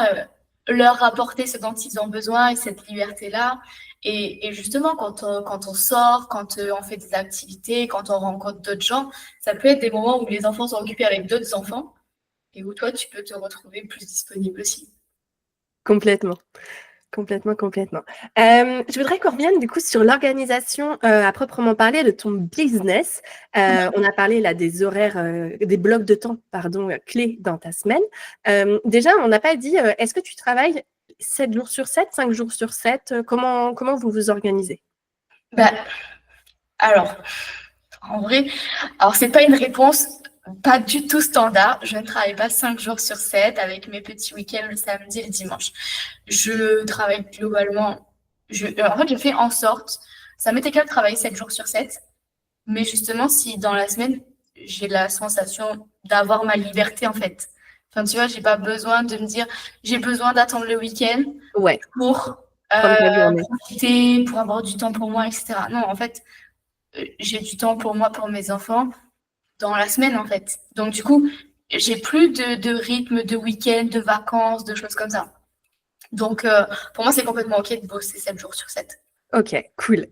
leur apporter ce dont ils ont besoin et cette liberté-là. Et justement, quand on sort, quand on fait des activités, quand on rencontre d'autres gens, ça peut être des moments où les enfants sont occupés avec d'autres enfants et où toi, tu peux te retrouver plus disponible aussi. Complètement. Complètement. Je voudrais qu'on revienne du coup sur l'organisation à proprement parler de ton business. On a parlé là des horaires, des blocs de temps, pardon, clés dans ta semaine. Déjà, on n'a pas dit, est-ce que tu travailles 7 jours sur 7, 5 jours sur 7 comment vous vous organisez? Bah, alors, en vrai, c'est pas une réponse pas du tout standard. Je ne travaille pas 5 jours sur 7 avec mes petits week-ends le samedi et le dimanche. Je travaille globalement. En fait, je fais en sorte. Ça m'est égal de travailler 7 jours sur 7. Mais justement, si dans la semaine, j'ai la sensation d'avoir ma liberté, en fait. Enfin, tu vois, j'ai pas besoin de me dire, j'ai besoin d'attendre le week-end Ouais, pour prendre ta journée. profiter, pour avoir du temps pour moi, etc. Non, en fait, j'ai du temps pour moi, pour mes enfants, dans la semaine, en fait. Donc, du coup, j'ai plus de rythme de week-end, de vacances, de choses comme ça. Donc, pour moi, c'est complètement OK de bosser 7 jours sur 7. Ok, cool.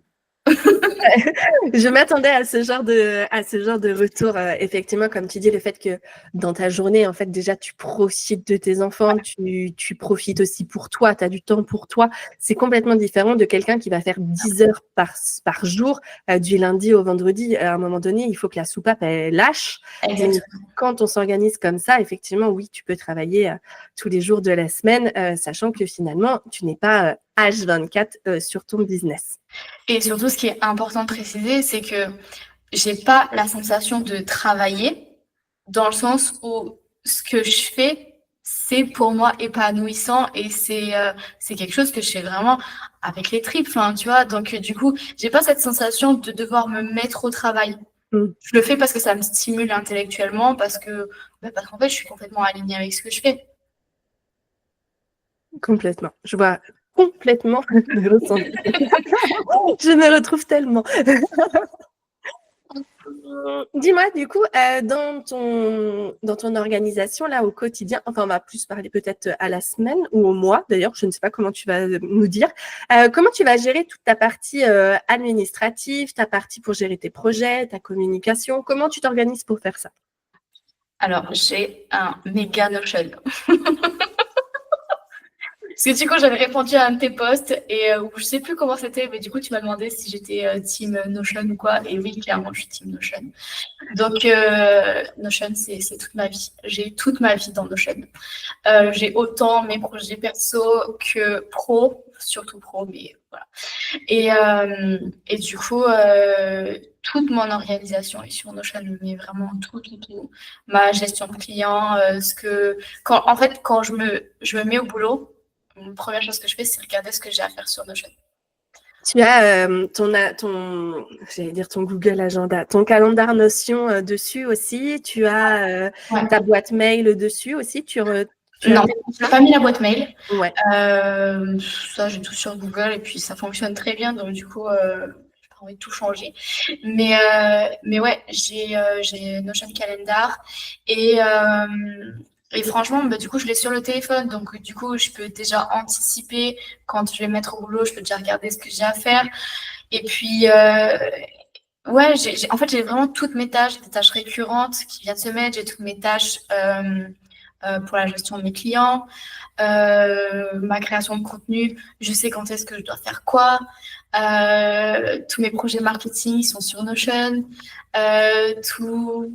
Je m'attendais à ce genre de retour. Effectivement, comme tu dis, le fait que dans ta journée, en fait, déjà, tu profites de tes enfants, tu profites aussi pour toi, tu as du temps pour toi. C'est complètement différent de quelqu'un qui va faire 10 heures par jour, du lundi au vendredi. À un moment donné, il faut que la soupape, elle lâche. Donc, quand on s'organise comme ça, effectivement, oui, tu peux travailler tous les jours de la semaine, sachant que finalement, tu n'es pas H24 sur ton business. Et surtout, ce qui est important de préciser, c'est que j'ai pas la sensation de travailler dans le sens où ce que je fais, c'est pour moi épanouissant et c'est quelque chose que je fais vraiment avec les tripes, hein, tu vois. Donc, du coup, j'ai pas cette sensation de devoir me mettre au travail. Je le fais parce que ça me stimule intellectuellement, parce qu'en fait, je suis complètement alignée avec ce que je fais. Complètement. Je vois complètement le ressenti. Je me retrouve tellement. Dis-moi, du coup, dans ton organisation, là, au quotidien, enfin, on va plus parler peut-être à la semaine ou au mois, d'ailleurs, je ne sais pas comment tu vas nous dire. Comment tu vas gérer toute ta partie administrative, ta partie pour gérer tes projets, ta communication? Comment tu t'organises pour faire ça? Alors, j'ai un méga Notion. Parce que du coup, j'avais répondu à un de tes posts et je sais plus comment c'était, mais du coup, tu m'as demandé si j'étais team Notion ou quoi. Et oui, clairement, je suis team Notion. Donc, Notion, c'est toute ma vie. J'ai toute ma vie dans Notion. J'ai autant mes projets perso que pro, surtout pro, mais voilà. Et du coup, toute mon organisation est sur Notion, mais vraiment tout. Ma gestion de clients, quand je me mets au boulot, la première chose que je fais, c'est regarder ce que j'ai à faire sur Notion. Tu as j'allais dire ton Google Agenda, ton calendar Notion dessus aussi. Tu as ta boîte mail dessus aussi. Non, je n'ai pas mis la boîte mail. Ouais. Ça, j'ai tout sur Google et puis ça fonctionne très bien. Donc, du coup, j'ai pas envie de tout changer. Mais ouais, j'ai Notion Calendar et franchement, du coup, je l'ai sur le téléphone. Donc, du coup, je peux déjà anticiper quand je vais mettre au boulot. Je peux déjà regarder ce que j'ai à faire. Et puis, ouais, en fait, j'ai vraiment toutes mes tâches, des tâches récurrentes qui viennent se mettre. J'ai toutes mes tâches pour la gestion de mes clients, ma création de contenu, je sais quand est-ce que je dois faire quoi. Tous mes projets marketing sont sur Notion. Tout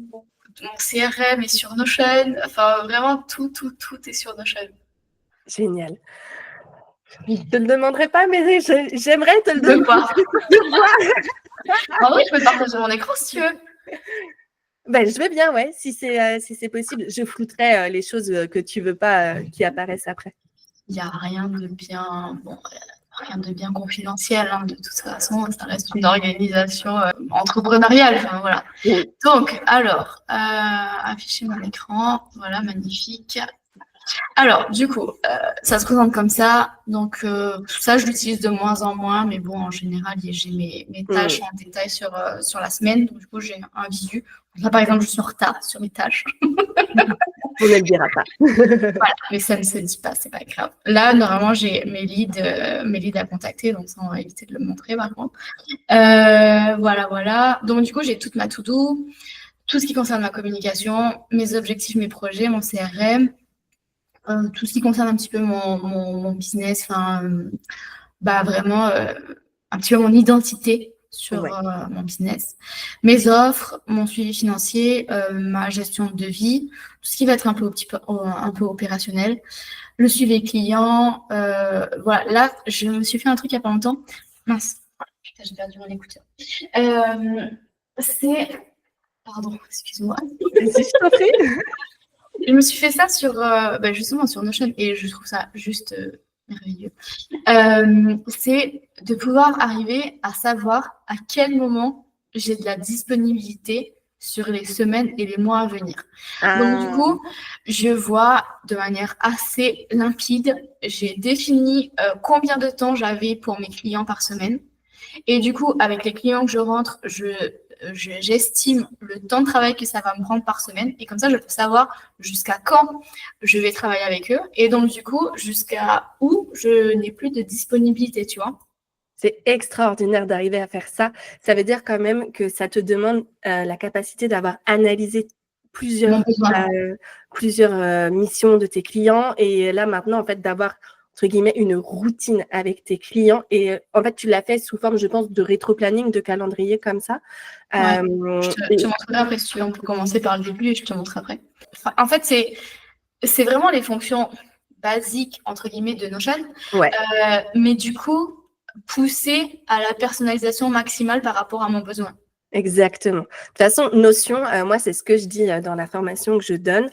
mon CRM est sur Notion. Enfin, vraiment, tout est sur Notion. Génial. Je ne te le demanderai pas, mais j'aimerais te le De demander. quoi? Ah oui, je peux te partager mon écran si tu veux. Ben, je veux bien, ouais, si c'est possible. Je flouterai les choses que tu veux pas qui apparaissent après. Il n'y a rien de bien confidentiel. Hein. De toute façon, ça reste une organisation entrepreneuriale. Enfin, voilà. Oui. Donc, alors, afficher mon écran. Voilà, magnifique. Alors, du coup, ça se présente comme ça. Donc, ça, je l'utilise de moins en moins. Mais bon, en général, j'ai mes tâches en détail sur la semaine. Donc, du coup, j'ai un visu. Là, par exemple, je suis en retard sur mes tâches. On ne le dira pas. Voilà, mais ça ne se dit pas, c'est pas grave. Là, normalement, j'ai mes leads à contacter, donc ça, on va éviter de le montrer par contre. Voilà. Donc, du coup, j'ai toute ma to-do, tout ce qui concerne ma communication, mes objectifs, mes projets, mon CRM, tout ce qui concerne un petit peu mon business, vraiment un petit peu mon identité sur mon business, mes offres, mon suivi financier, ma gestion de devis, tout ce qui va être un peu opérationnel, le suivi client. Voilà, là, je me suis fait un truc il n'y a pas longtemps. Mince, putain, j'ai perdu mon écouteur. Pardon, excuse-moi. Je t'en prie. Je me suis fait ça justement sur Notion et je trouve ça juste merveilleux. C'est de pouvoir arriver à savoir à quel moment j'ai de la disponibilité sur les semaines et les mois à venir. Donc, du coup, je vois de manière assez limpide, j'ai défini combien de temps j'avais pour mes clients par semaine. Et du coup, avec les clients que je rentre, j'estime le temps de travail que ça va me prendre par semaine. Et comme ça, je peux savoir jusqu'à quand je vais travailler avec eux. Et donc, du coup, jusqu'à où je n'ai plus de disponibilité, tu vois. C'est extraordinaire d'arriver à faire ça. Ça veut dire quand même que ça te demande la capacité d'avoir analysé plusieurs missions de tes clients. Et là, maintenant, en fait, d'avoir entre guillemets, une routine avec tes clients. Et en fait, tu l'as fait sous forme, je pense, de rétro-planning, de calendrier comme ça. Ouais. Je te montrerai après si tu veux. On peut commencer par le début et je te montre après. Enfin, en fait, c'est vraiment les fonctions basiques, entre guillemets, de Notion. Ouais. Mais du coup, poussées à la personnalisation maximale par rapport à mon besoin. Exactement. De toute façon, Notion, moi, c'est ce que je dis dans la formation que je donne.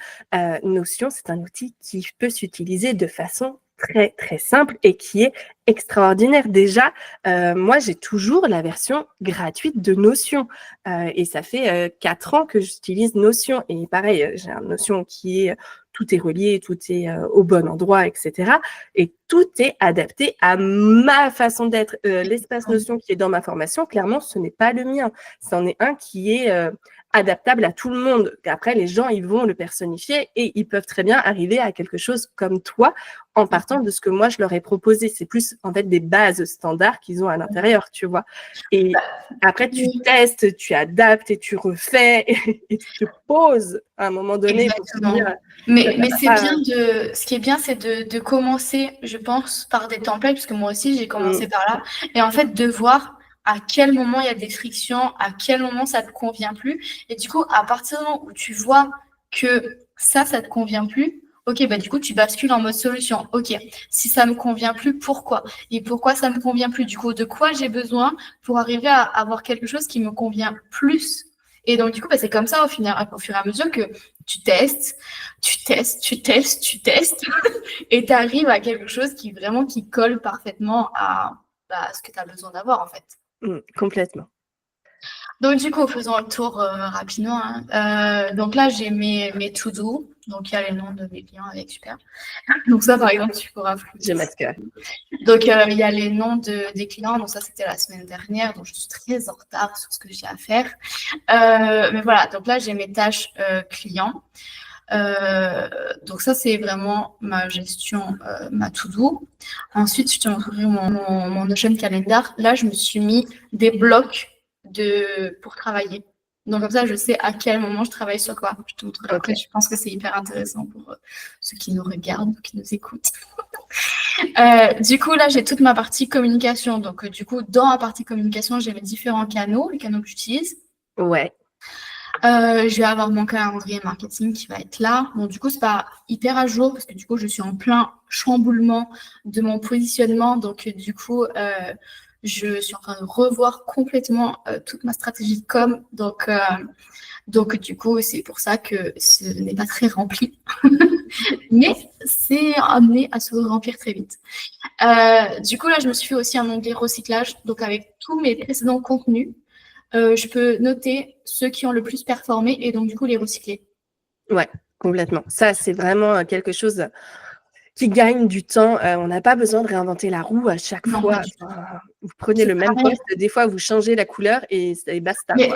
Notion, c'est un outil qui peut s'utiliser de façon très, très simple et qui est extraordinaire. Déjà, moi, j'ai toujours la version gratuite de Notion et ça fait 4 ans que j'utilise Notion. Et pareil, j'ai un Notion qui est tout est relié, tout est au bon endroit, etc. Et tout est adapté à ma façon d'être. L'espace Notion qui est dans ma formation, clairement, ce n'est pas le mien. C'en est un qui est adaptable à tout le monde. Après, les gens, ils vont le personnifier et ils peuvent très bien arriver à quelque chose comme toi en partant de ce que moi, je leur ai proposé. C'est plus, en fait, des bases standards qu'ils ont à l'intérieur, tu vois. Et après, tu testes, tu adaptes et tu refais et tu te poses à un moment donné. Exactement. Pour te dire, mais c'est bien ce qui est bien, c'est de commencer, je pense, par des templates, parce que moi aussi, j'ai commencé par là. Et en fait, de voir à quel moment il y a des frictions, à quel moment ça ne te convient plus. Et du coup, à partir du moment où tu vois que ça ne te convient plus, ok, bah du coup, tu bascules en mode solution. Ok, si ça ne me convient plus, pourquoi? Et pourquoi ça ne me convient plus? Du coup, de quoi j'ai besoin pour arriver à avoir quelque chose qui me convient plus? Et donc, du coup, bah, c'est comme ça au fur et à mesure que tu testes, et tu arrives à quelque chose qui colle parfaitement à ce que tu as besoin d'avoir, en fait. Complètement. Donc, du coup, faisons le tour rapidement. Hein. Donc là, j'ai mes to-do. Donc, il y a les noms de mes clients avec super. Donc, ça, par exemple, tu pourras flouter. Je masquerai. Donc, il y a les noms des clients. Donc, ça, c'était la semaine dernière. Donc, je suis très en retard sur ce que j'ai à faire. Mais voilà. Donc, là, j'ai mes tâches clients. Donc, ça, c'est vraiment ma gestion, ma to-do. Ensuite, je te montrerai mon Notion Calendar. Là, je me suis mis des blocs pour travailler. Donc, comme ça, je sais à quel moment je travaille sur quoi. Je te montrerai après. Je pense que c'est hyper intéressant pour ceux qui nous regardent ou qui nous écoutent. Du coup, là, j'ai toute ma partie communication. Donc, du coup, dans la partie communication, j'ai mes différents canaux, les canaux que j'utilise. Ouais. Je vais avoir mon calendrier marketing qui va être là. Bon, du coup, c'est pas hyper à jour parce que du coup, je suis en plein chamboulement de mon positionnement. Donc, du coup, je suis en train de revoir complètement toute ma stratégie de com. Donc, du coup, c'est pour ça que ce n'est pas très rempli. Mais c'est amené à se remplir très vite. Du coup, là, je me suis fait aussi un onglet recyclage. Donc, avec tous mes précédents contenus, je peux noter ceux qui ont le plus performé et donc, du coup, les recycler. Ouais, complètement. Ça, c'est vraiment quelque chose qui gagne du temps. On n'a pas besoin de réinventer la roue à chaque fois. Vous prenez le même poste, des fois, vous changez la couleur et basta. Mais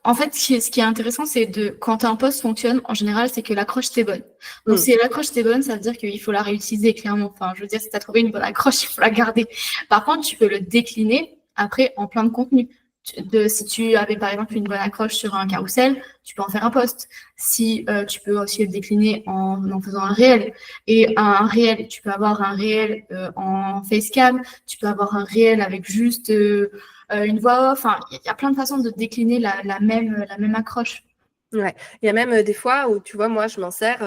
en fait, ce qui est intéressant, c'est quand un poste fonctionne, en général, c'est que l'accroche, c'est bonne. Donc, si l'accroche, c'est bonne, ça veut dire qu'il faut la réutiliser, clairement. Enfin, je veux dire, si tu as trouvé une bonne accroche, il faut la garder. Par contre, tu peux le décliner après en plein de contenu. Si tu avais par exemple une bonne accroche sur un carrousel, tu peux en faire un post. Si tu peux aussi le décliner en faisant un réel. Et un réel, tu peux avoir un réel en facecam, tu peux avoir un réel avec juste une voix off. Enfin, il y a plein de façons de décliner la même accroche. Ouais, il y a même des fois où, tu vois, moi, je m'en sers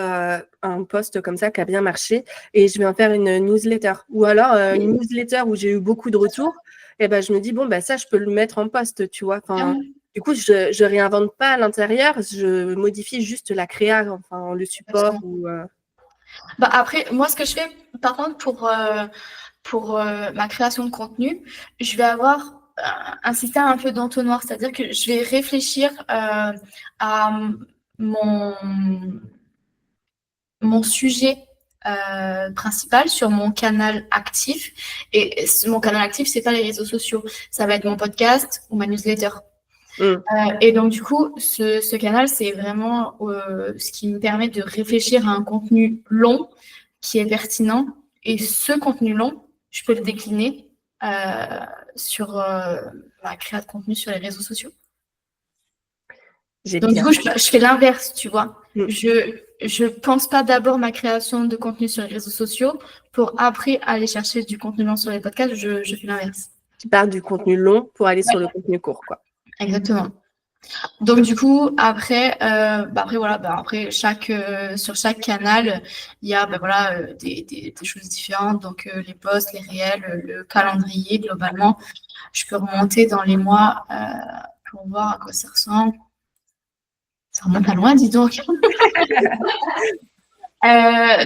un post comme ça qui a bien marché et je vais en faire une newsletter. Ou alors une newsletter où j'ai eu beaucoup de retours. Et ben, je me dis, bon, ben, ça, je peux le mettre en post, tu vois. Enfin, du coup, je réinvente pas à l'intérieur, je modifie juste la créa, enfin, le support. Bah, après, moi, ce que je fais, par contre, pour ma création de contenu, je vais avoir un système un peu d'entonnoir, c'est-à-dire que je vais réfléchir à mon sujet principal sur mon canal actif. Et mon canal actif, c'est pas les réseaux sociaux, ça va être mon podcast ou ma newsletter. Et donc, du coup, ce canal, c'est vraiment ce qui me permet de réfléchir à un contenu long qui est pertinent. Et ce contenu long, je peux le décliner sur ma création de contenu sur les réseaux sociaux. Donc, du coup, je fais l'inverse, tu vois. Je pense pas d'abord ma création de contenu sur les réseaux sociaux pour après aller chercher du contenu long sur les podcasts. Je fais l'inverse. Tu pars du contenu long pour aller sur le contenu court, quoi. Exactement. Donc du coup après voilà après sur chaque canal il y a des choses différentes, donc les posts, les réels, le calendrier. Globalement je peux remonter dans les mois pour voir à quoi ça ressemble. Ça remonte à loin, dis donc.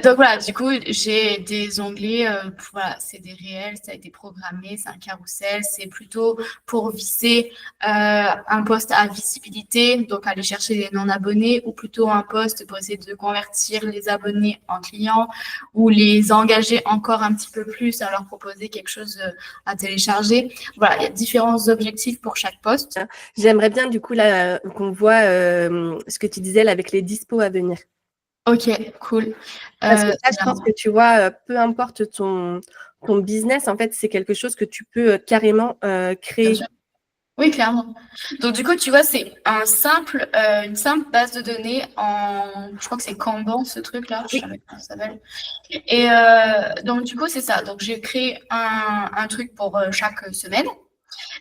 Donc voilà, du coup, j'ai des onglets, voilà, c'est des réels, ça a été programmé, c'est un carrousel, c'est plutôt pour viser un post à visibilité, donc aller chercher les non-abonnés, ou plutôt un post pour essayer de convertir les abonnés en clients, ou les engager encore un petit peu plus à leur proposer quelque chose à télécharger. Voilà, il y a différents objectifs pour chaque post. J'aimerais bien du coup là qu'on voit ce que tu disais là, avec les dispos à venir. Ok, cool. Parce que ça, je pense que tu vois, peu importe ton business, en fait, c'est quelque chose que tu peux carrément créer. Oui, clairement. Donc, du coup, tu vois, c'est une simple base de données je crois que c'est Kanban, ce truc-là, je savais comment ça s'appelle. Et donc, du coup, c'est ça. Donc, j'ai créé un truc pour chaque semaine.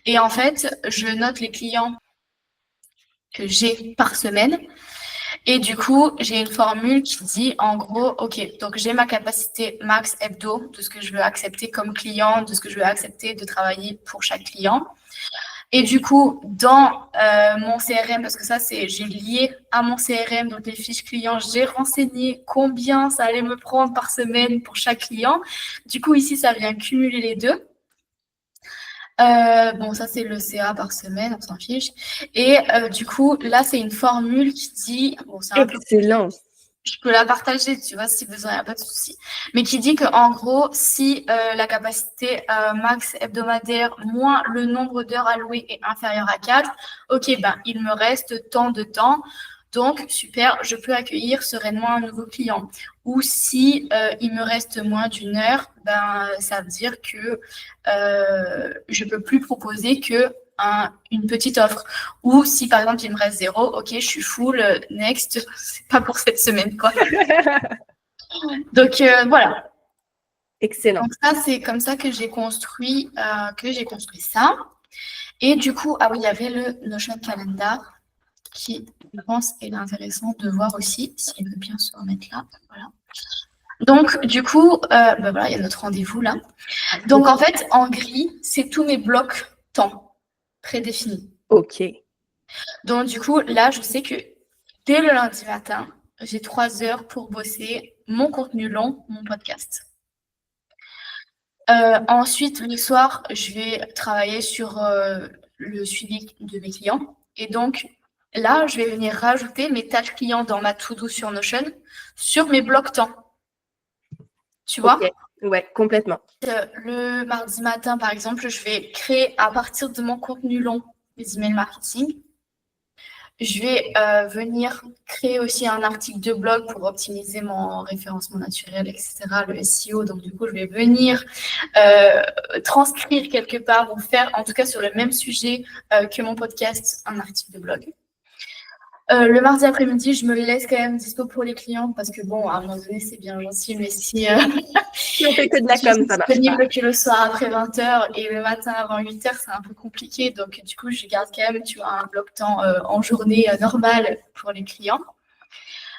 Et en fait, je note les clients que j'ai par semaine. Et du coup, j'ai une formule qui dit, en gros, OK, donc j'ai ma capacité max hebdo de ce que je veux accepter comme client, de ce que je veux accepter de travailler pour chaque client. Et du coup, dans mon CRM, parce que ça, j'ai lié à mon CRM, donc les fiches clients, j'ai renseigné combien ça allait me prendre par semaine pour chaque client. Du coup, ici, ça vient cumuler les deux. Bon, ça, c'est le CA par semaine, on s'en fiche. Et du coup, là, c'est une formule qui dit... Bon, c'est un peu... Excellent. Je peux la partager, tu vois, si besoin, il n'y a pas de souci. Mais qui dit qu'en gros, si la capacité max hebdomadaire moins le nombre d'heures allouées est inférieur à 4, ok, ben, il me reste tant de temps. Donc, super, je peux accueillir sereinement un nouveau client. Ou si il me reste moins d'1 heure, ben, ça veut dire que je ne peux plus proposer que une petite offre. Ou si par exemple il me reste 0, ok, je suis full, next, c'est pas pour cette semaine, quoi. Donc voilà. Excellent. Donc ça, c'est comme ça que j'ai construit ça. Et du coup, ah oui, il y avait le Notion Calendar qui, je pense, est intéressant de voir aussi, s'il veut bien se remettre là. Voilà. Donc, du coup, voilà, il y a notre rendez-vous là. Donc, en fait, en gris, c'est tous mes blocs temps prédéfinis. Ok. Donc, du coup, là, je sais que dès le lundi matin, j'ai 3 heures pour bosser mon contenu long, mon podcast. Ensuite, le soir, je vais travailler sur le suivi de mes clients. Et donc, là, je vais venir rajouter mes tâches clients dans ma to-do sur Notion, sur mes blocs temps. Tu vois? Ok. Ouais, complètement. Le mardi matin, par exemple, je vais créer à partir de mon contenu long les emails marketing. Je vais venir créer aussi un article de blog pour optimiser mon référencement naturel, etc., le SEO. Donc, du coup, je vais venir transcrire quelque part ou faire, en tout cas sur le même sujet que mon podcast, un article de blog. Le mardi après-midi, je me laisse quand même dispo pour les clients parce que bon, à un moment donné, c'est bien gentil, mais si on fait que de la com, ça marche disponible que le soir après 20h et le matin avant 8h, c'est un peu compliqué. Donc, du coup, je garde quand même, tu vois, un bloc temps en journée normale pour les clients.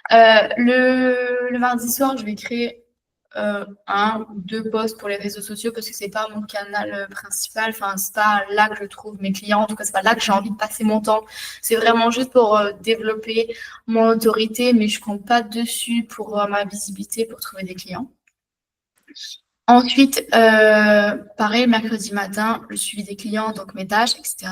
Le mardi soir, je vais créer 1 ou 2 posts pour les réseaux sociaux parce que c'est pas mon canal principal. Enfin, c'est pas là que je trouve mes clients. En tout cas, c'est pas là que j'ai envie de passer mon temps. C'est vraiment juste pour développer mon autorité, mais je compte pas dessus pour ma visibilité, pour trouver des clients. Ensuite, pareil, mercredi matin, le suivi des clients, donc mes tâches, etc.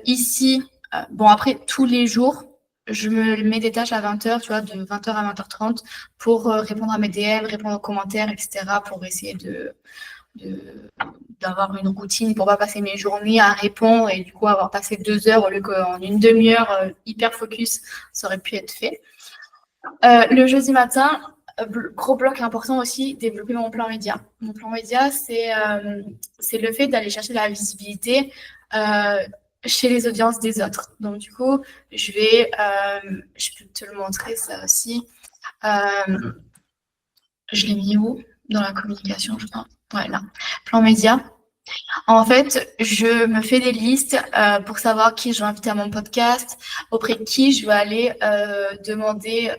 Ici, bon, après, tous les jours, je me mets des tâches à 20h, tu vois, de 20h à 20h30 pour répondre à mes DM, répondre aux commentaires, etc. pour essayer d'avoir une routine pour pas passer mes journées à répondre et du coup avoir passé 2 heures au lieu qu'en une demi-heure hyper focus, ça aurait pu être fait. Le jeudi matin, gros bloc important aussi, développer mon plan média. Mon plan média, c'est le fait d'aller chercher de la visibilité chez les audiences des autres. Donc, du coup, je peux te le montrer, ça aussi. Je l'ai mis où? Dans la communication, je crois. Ouais, là. Plan média. En fait, je me fais des listes pour savoir qui je vais inviter à mon podcast, auprès de qui je vais aller demander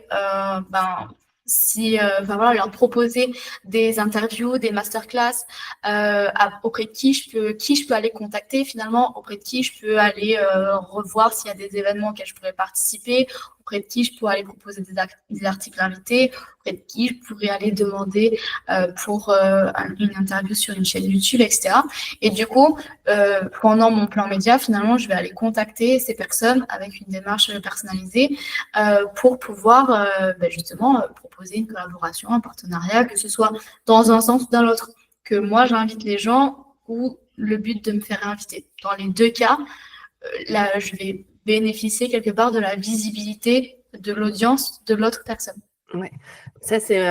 voilà, leur proposer des interviews, des masterclass, auprès de qui je peux aller contacter finalement, auprès de qui je peux aller revoir s'il y a des événements auxquels je pourrais participer, auprès de qui je pourrais aller proposer des articles invités, auprès de qui je pourrais aller demander pour une interview sur une chaîne YouTube, etc. Et du coup, pendant mon plan média, finalement, je vais aller contacter ces personnes avec une démarche personnalisée pour pouvoir justement proposer une collaboration, un partenariat, que ce soit dans un sens ou dans l'autre, que moi j'invite les gens ou le but de me faire inviter. Dans les 2 cas, là, je vais bénéficier quelque part de la visibilité de l'audience de l'autre personne. Ouais, ça c'est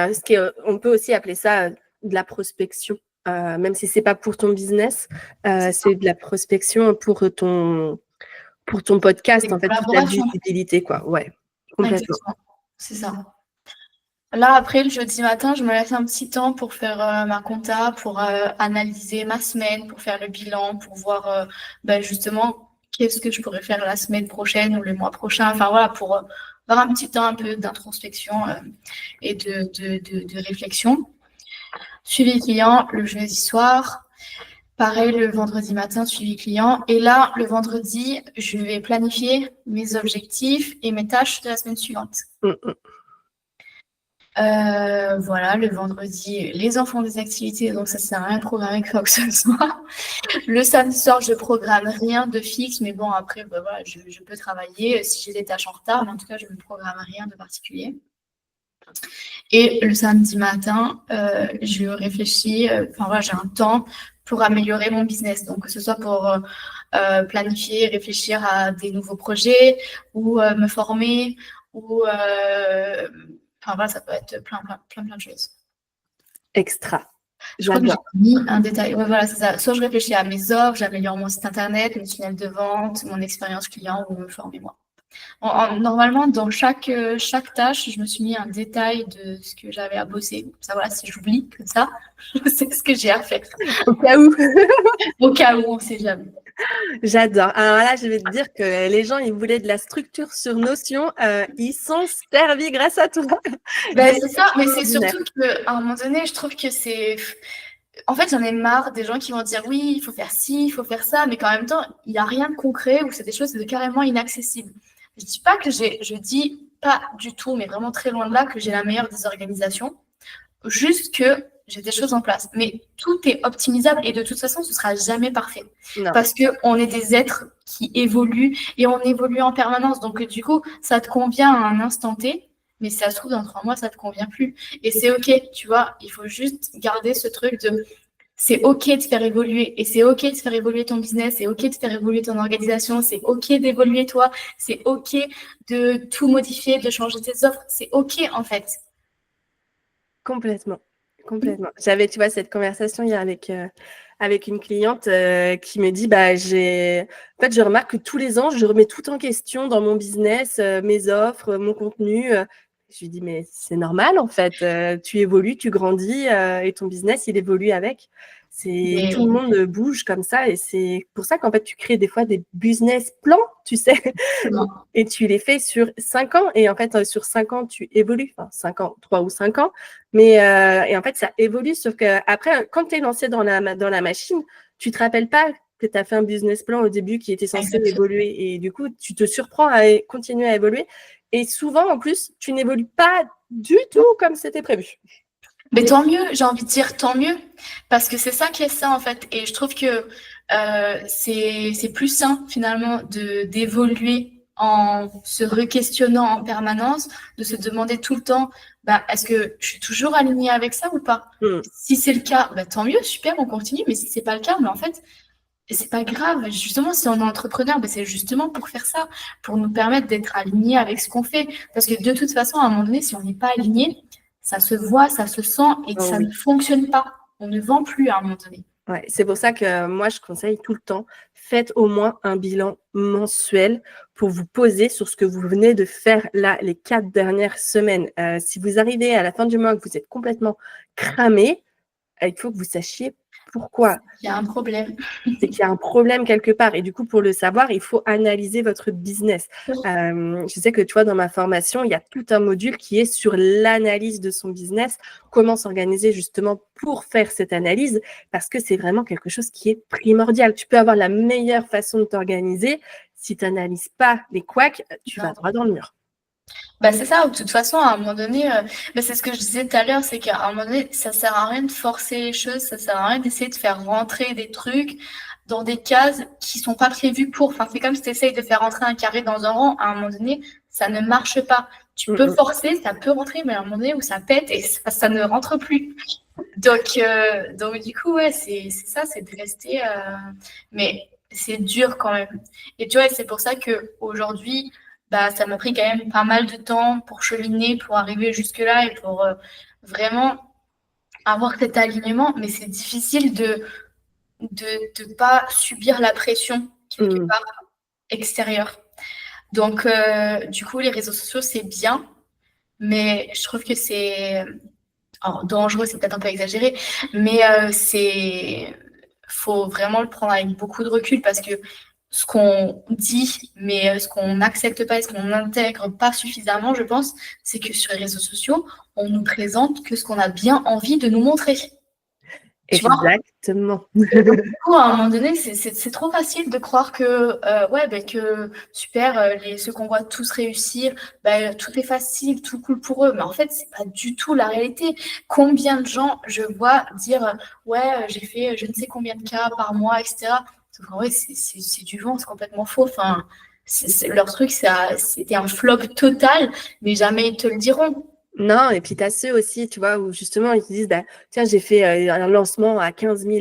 on peut aussi appeler ça de la prospection. Même si c'est pas pour ton business, c'est de la prospection pour ton podcast, en fait, pour ta visibilité, quoi. Ouais, complètement. Exactement. C'est ça. Là, après, le jeudi matin, je me laisse un petit temps pour faire ma compta, pour analyser ma semaine, pour faire le bilan, pour voir justement qu'est-ce que je pourrais faire la semaine prochaine ou le mois prochain. Enfin, voilà, pour avoir un petit temps un peu d'introspection et de réflexion. Suivi client le jeudi soir. Pareil, le vendredi matin, suivi client. Et là, le vendredi, je vais planifier mes objectifs et mes tâches de la semaine suivante. Voilà, le vendredi, les enfants ont des activités, donc ça sert à rien de programmer quoi que ce soit. Le samedi soir, je programme rien de fixe, mais bon, après, voilà, je peux travailler si j'ai des tâches en retard, mais en tout cas, je ne programme rien de particulier. Et le samedi matin, je réfléchis, voilà, j'ai un temps pour améliorer mon business. Donc, que ce soit pour planifier, réfléchir à des nouveaux projets ou me former ou voilà, ça peut être plein de choses. Extra. Je crois que j'ai J'adore. mis un détail. Ouais, voilà, c'est ça. Soit je réfléchis à mes offres, j'améliore mon site internet, mes tunnels de vente, mon expérience client ou me former moi. Normalement, dans chaque tâche, je me suis mis un détail de ce que j'avais à bosser. Comme ça, voilà, si j'oublie que ça, je sais ce que j'ai à faire. Au cas où. Au cas où, on ne sait jamais. J'adore. Alors là, je vais te dire que les gens, ils voulaient de la structure sur Notion. Ils sont servis grâce à toi. Ben, c'est ça, mais c'est Extraordinaire. surtout qu'à un moment donné, je trouve que c'est... En fait, j'en ai marre des gens qui vont dire oui, il faut faire ci, il faut faire ça, mais qu'en même temps, il n'y a rien de concret ou c'est des choses de carrément inaccessibles. Je dis pas que je dis pas du tout, mais vraiment très loin de là, que j'ai la meilleure des organisations. Juste que j'ai des choses en place. Mais tout est optimisable et de toute façon, ce sera jamais parfait. Non. Parce qu'on est des êtres qui évoluent et on évolue en permanence. Donc, du coup, ça te convient à un instant T, mais si ça se trouve, dans 3 mois, ça te convient plus. Et c'est OK, tu vois. Il faut juste garder ce truc de c'est OK de faire évoluer et c'est OK de faire évoluer ton business, c'est OK de faire évoluer ton organisation, c'est OK d'évoluer toi, c'est OK de tout modifier, de changer tes offres, c'est OK en fait. Complètement. Complètement. J'avais, tu vois, cette conversation hier avec une cliente qui me dit, en fait, je remarque que tous les ans, je remets tout en question dans mon business, mes offres, mon contenu. Je lui dis, mais c'est normal, en fait. Tu évolues, tu grandis et ton business, il évolue avec. Mais Tout le monde bouge comme ça et c'est pour ça qu'en fait, tu crées des fois des business plans, tu sais, et tu les fais sur 5 ans. Et en fait, sur 5 ans, tu évolues. Enfin, 5 ans, 3 ou 5 ans. Mais et en fait, ça évolue. Sauf qu'après, quand tu es lancé dans la machine, tu te rappelles pas que tu as fait un business plan au début qui était censé évoluer. Et du coup, tu te surprends à continuer à évoluer. Et souvent, en plus, tu n'évolues pas du tout comme c'était prévu. Mais tant mieux, j'ai envie de dire tant mieux, parce que c'est ça qui est ça en fait. Et je trouve que c'est plus sain finalement d'évoluer en se re-questionnant en permanence, de se demander tout le temps, est-ce que je suis toujours alignée avec ça ou pas? Si c'est le cas, tant mieux, super, on continue. Mais si c'est pas le cas, en fait, c'est pas grave. Justement, si on est entrepreneur, c'est justement pour faire ça, pour nous permettre d'être alignés avec ce qu'on fait. Parce que de toute façon, à un moment donné, si on n'est pas aligné, ça se voit, ça se sent et que ça ne fonctionne pas. On ne vend plus à un moment donné. Ouais, c'est pour ça que moi, je conseille tout le temps, faites au moins un bilan mensuel pour vous poser sur ce que vous venez de faire là, les 4 dernières semaines. Si vous arrivez à la fin du mois que vous êtes complètement cramé, il faut que vous sachiez pourquoi. Il y a un problème. C'est qu'il y a un problème quelque part. Et du coup, pour le savoir, il faut analyser votre business. Je sais que, tu vois, dans ma formation, il y a tout un module qui est sur l'analyse de son business, comment s'organiser justement pour faire cette analyse, parce que c'est vraiment quelque chose qui est primordial. Tu peux avoir la meilleure façon de t'organiser. Si tu n'analyses pas les couacs, tu vas droit dans le mur. C'est ça, de toute façon, à un moment donné, c'est ce que je disais tout à l'heure, c'est qu'à un moment donné, ça sert à rien de forcer les choses, ça sert à rien d'essayer de faire rentrer des trucs dans des cases qui sont pas prévues pour. Enfin, c'est comme si tu essayes de faire rentrer un carré dans un rond, à un moment donné, ça ne marche pas. Tu peux forcer, ça peut rentrer, mais à un moment donné où ça pète et ça ne rentre plus. Donc du coup, ouais, c'est ça, c'est de rester... Mais c'est dur quand même. Et tu vois, c'est pour ça qu'aujourd'hui, ça m'a pris quand même pas mal de temps pour cheminer, pour arriver jusque-là et pour vraiment avoir cet alignement. Mais c'est difficile de pas subir la pression quelque part extérieure. Donc, du coup, les réseaux sociaux, c'est bien, mais je trouve que c'est... Alors, dangereux, c'est peut-être un peu exagéré, mais faut vraiment le prendre avec beaucoup de recul parce que ce qu'on dit, mais ce qu'on n'accepte pas et ce qu'on n'intègre pas suffisamment, je pense, c'est que sur les réseaux sociaux, on nous présente que ce qu'on a bien envie de nous montrer. Exactement. Du coup, à un moment donné, c'est trop facile de croire que, que super, ceux qu'on voit tous réussir, tout est facile, tout cool pour eux. Mais en fait, c'est pas du tout la réalité. Combien de gens je vois dire, j'ai fait je ne sais combien de cas par mois, etc. En vrai, c'est du vent, c'est complètement faux. Enfin, leur truc, c'était un flop total, mais jamais ils te le diront. Non, et puis tu as ceux aussi, tu vois, où justement, ils te disent, tiens, j'ai fait un lancement à 15 000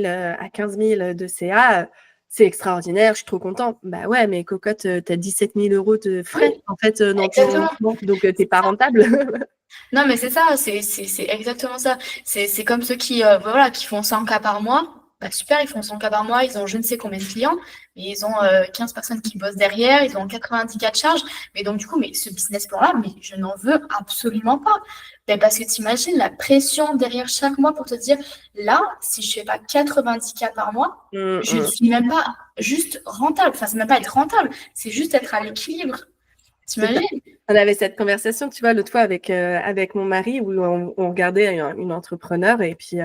de CA, c'est extraordinaire, je suis trop content. Ouais, mais cocotte, tu as 17 000 € de frais, en fait, dans ton lancement, donc tu n'es pas rentable. Non, mais c'est ça, c'est exactement ça. C'est comme ceux qui, voilà, qui font 100 cas par mois. Bah, super, ils font 100 cas par mois, ils ont je ne sais combien de clients, mais ils ont 15 personnes qui bossent derrière, ils ont 90 cas de charge. Mais donc, du coup, mais ce business plan-là, mais je n'en veux absolument pas. Mais parce que t'imagines la pression derrière chaque mois pour te dire, là, si je fais pas 90 cas par mois, je ne suis même pas juste rentable. Enfin, c'est même pas être rentable, c'est juste être à l'équilibre. T'imagines? On avait cette conversation, tu vois, l'autre fois avec mon mari où on regardait une entrepreneur et puis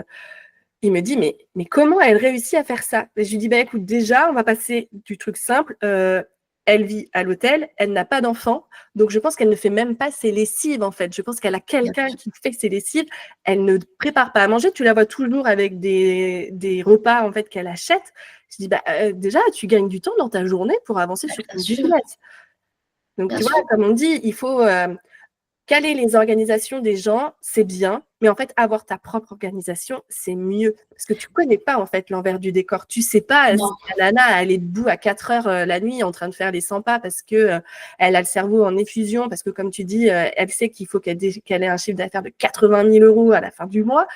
il me dit, mais comment elle réussit à faire ça? Et je lui dis, bah, écoute, déjà, on va passer du truc simple. Elle vit à l'hôtel, elle n'a pas d'enfant, donc je pense qu'elle ne fait même pas ses lessives, en fait. Je pense qu'elle a quelqu'un qui fait ses lessives. Elle ne prépare pas à manger. Tu la vois toujours avec des repas, en fait, qu'elle achète. Je dis, bah, déjà, tu gagnes du temps dans ta journée pour avancer sur ton business. Donc, Bien tu sûr. vois, comme on dit, il faut caler les organisations des gens, c'est bien, mais en fait, avoir ta propre organisation, c'est mieux. Parce que tu ne connais pas, en fait, l'envers du décor. Tu ne sais pas si Non. la nana, elle est debout à 4 heures la nuit en train de faire les 100 pas parce que elle a le cerveau en effusion, parce que, comme tu dis, elle sait qu'il faut qu'elle ait un chiffre d'affaires de 80 000 euros à la fin du mois.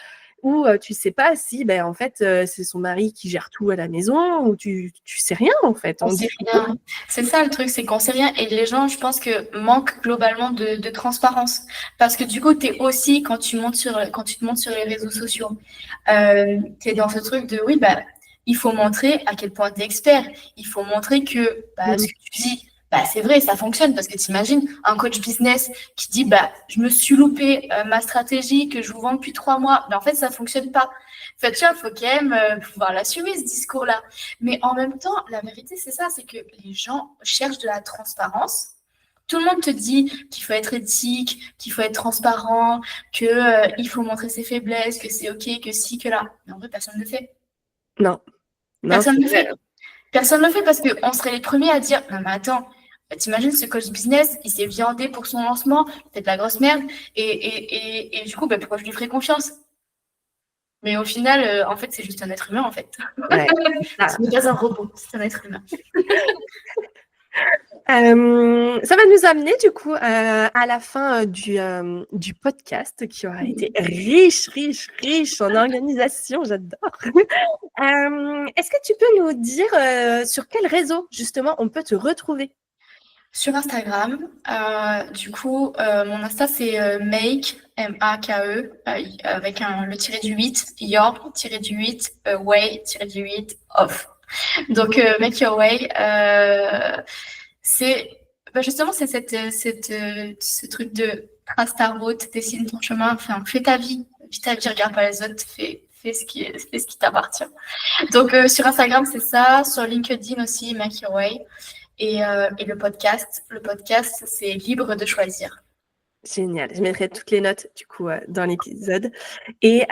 Ou tu sais pas si, ben, en fait, c'est son mari qui gère tout à la maison, ou tu sais rien, en fait. On sait rien. C'est ça le truc, c'est qu'on sait rien. Et les gens, je pense que manquent globalement de transparence. Parce que du coup, t'es aussi, quand tu te montes sur les réseaux sociaux, t'es dans ce truc de, oui, bah, il faut montrer à quel point t'es expert. Il faut montrer que, bah, ce que tu dis, bah, c'est vrai, ça fonctionne. Parce que t'imagines un coach business qui dit, bah, je me suis loupé ma stratégie que je vous vends depuis 3 mois. Mais en fait, ça fonctionne pas. En fait, tu vois, faut quand même pouvoir l'assumer, ce discours-là. Mais en même temps, la vérité, c'est ça, c'est que les gens cherchent de la transparence. Tout le monde te dit qu'il faut être éthique, qu'il faut être transparent, que il faut montrer ses faiblesses, que c'est OK, que ci, que là. Mais en vrai, personne ne le fait. Non, Personne ne le c'est fait. Personne ne le fait parce qu'on serait les premiers à dire, non mais attends, t'imagines ce coach business, il s'est viandé pour son lancement, c'est de la grosse merde, et du coup, bah, pourquoi je lui ferais confiance? Mais au final, en fait, c'est juste un être humain, en fait. Ouais. Ce n'est pas un robot, c'est un être humain. Ça va nous amener du coup à la fin du podcast qui aura été riche en organisation, j'adore. Est-ce que tu peux nous dire sur quel réseau justement on peut te retrouver? Sur Instagram, du coup, mon Insta c'est Make, M-A-K-E, avec le tiré du 8, your, tiré du 8, way, tiré du 8, off. Donc, Make Your Way, c'est justement c'est ce truc de trace ta route, dessine ton chemin, enfin, fais ta vie, regarde pas les autres, fais ce qui t'appartient. Donc, sur Instagram, c'est ça. Sur LinkedIn aussi, Make Your Way. Et le podcast, c'est libre de choisir. Génial. Je mettrai toutes les notes du coup dans l'épisode. Et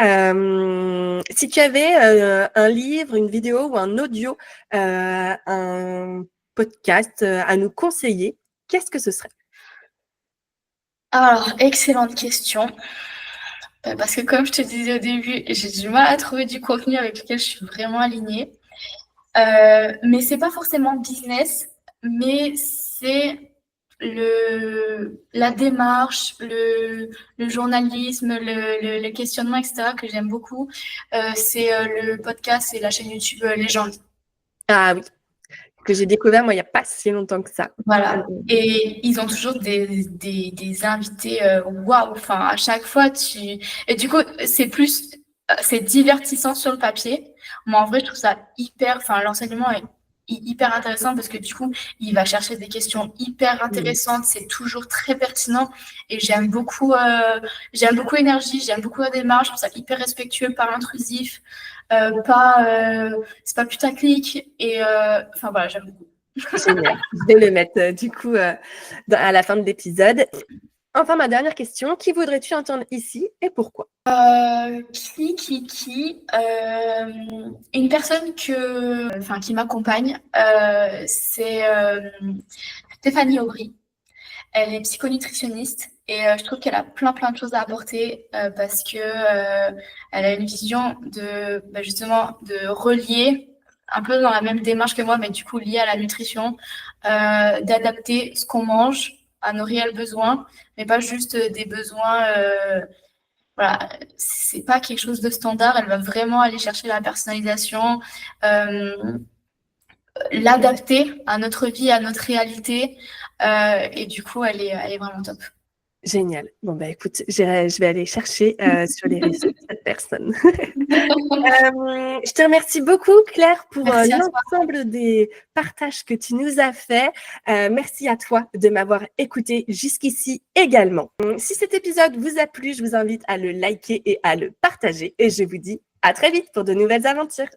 si tu avais un livre, une vidéo ou un audio, un podcast à nous conseiller, qu'est-ce que ce serait? Alors, excellente question. Parce que comme je te disais au début, j'ai du mal à trouver du contenu avec lequel je suis vraiment alignée. Mais c'est pas forcément business, mais c'est la démarche, le journalisme, le questionnement, etc., que j'aime beaucoup. C'est le podcast et la chaîne YouTube Légende. Ah oui, que j'ai découvert moi il n'y a pas si longtemps que ça. Voilà. Et ils ont toujours des invités, waouh, enfin, à chaque fois, et du coup, c'est divertissant sur le papier. Mais en vrai, je trouve ça l'enseignement est hyper intéressant parce que du coup, il va chercher des questions hyper intéressantes. C'est toujours très pertinent et j'aime beaucoup l'énergie, j'aime beaucoup la démarche. Je trouve ça hyper respectueux, pas intrusif, c'est pas putaclic et enfin voilà, j'aime beaucoup. Génial. Je vais le mettre du coup à la fin de l'épisode. Enfin, ma dernière question, qui voudrais-tu entendre ici et pourquoi? Une personne qui m'accompagne, c'est Stéphanie Aubry. Elle est psychonutritionniste et je trouve qu'elle a plein de choses à apporter parce que elle a une vision justement de relier un peu dans la même démarche que moi, mais du coup liée à la nutrition, d'adapter ce qu'on mange à nos réels besoins, mais pas juste des besoins. Voilà, c'est pas quelque chose de standard. Elle va vraiment aller chercher la personnalisation, l'adapter à notre vie, à notre réalité. Et du coup, elle est vraiment top. Génial. Bon, bah écoute, je vais aller chercher sur les réseaux cette personne. Je te remercie beaucoup, Claire, pour l'ensemble des partages que tu nous as faits. Merci à toi de m'avoir écouté jusqu'ici également. Si cet épisode vous a plu, je vous invite à le liker et à le partager. Et je vous dis à très vite pour de nouvelles aventures.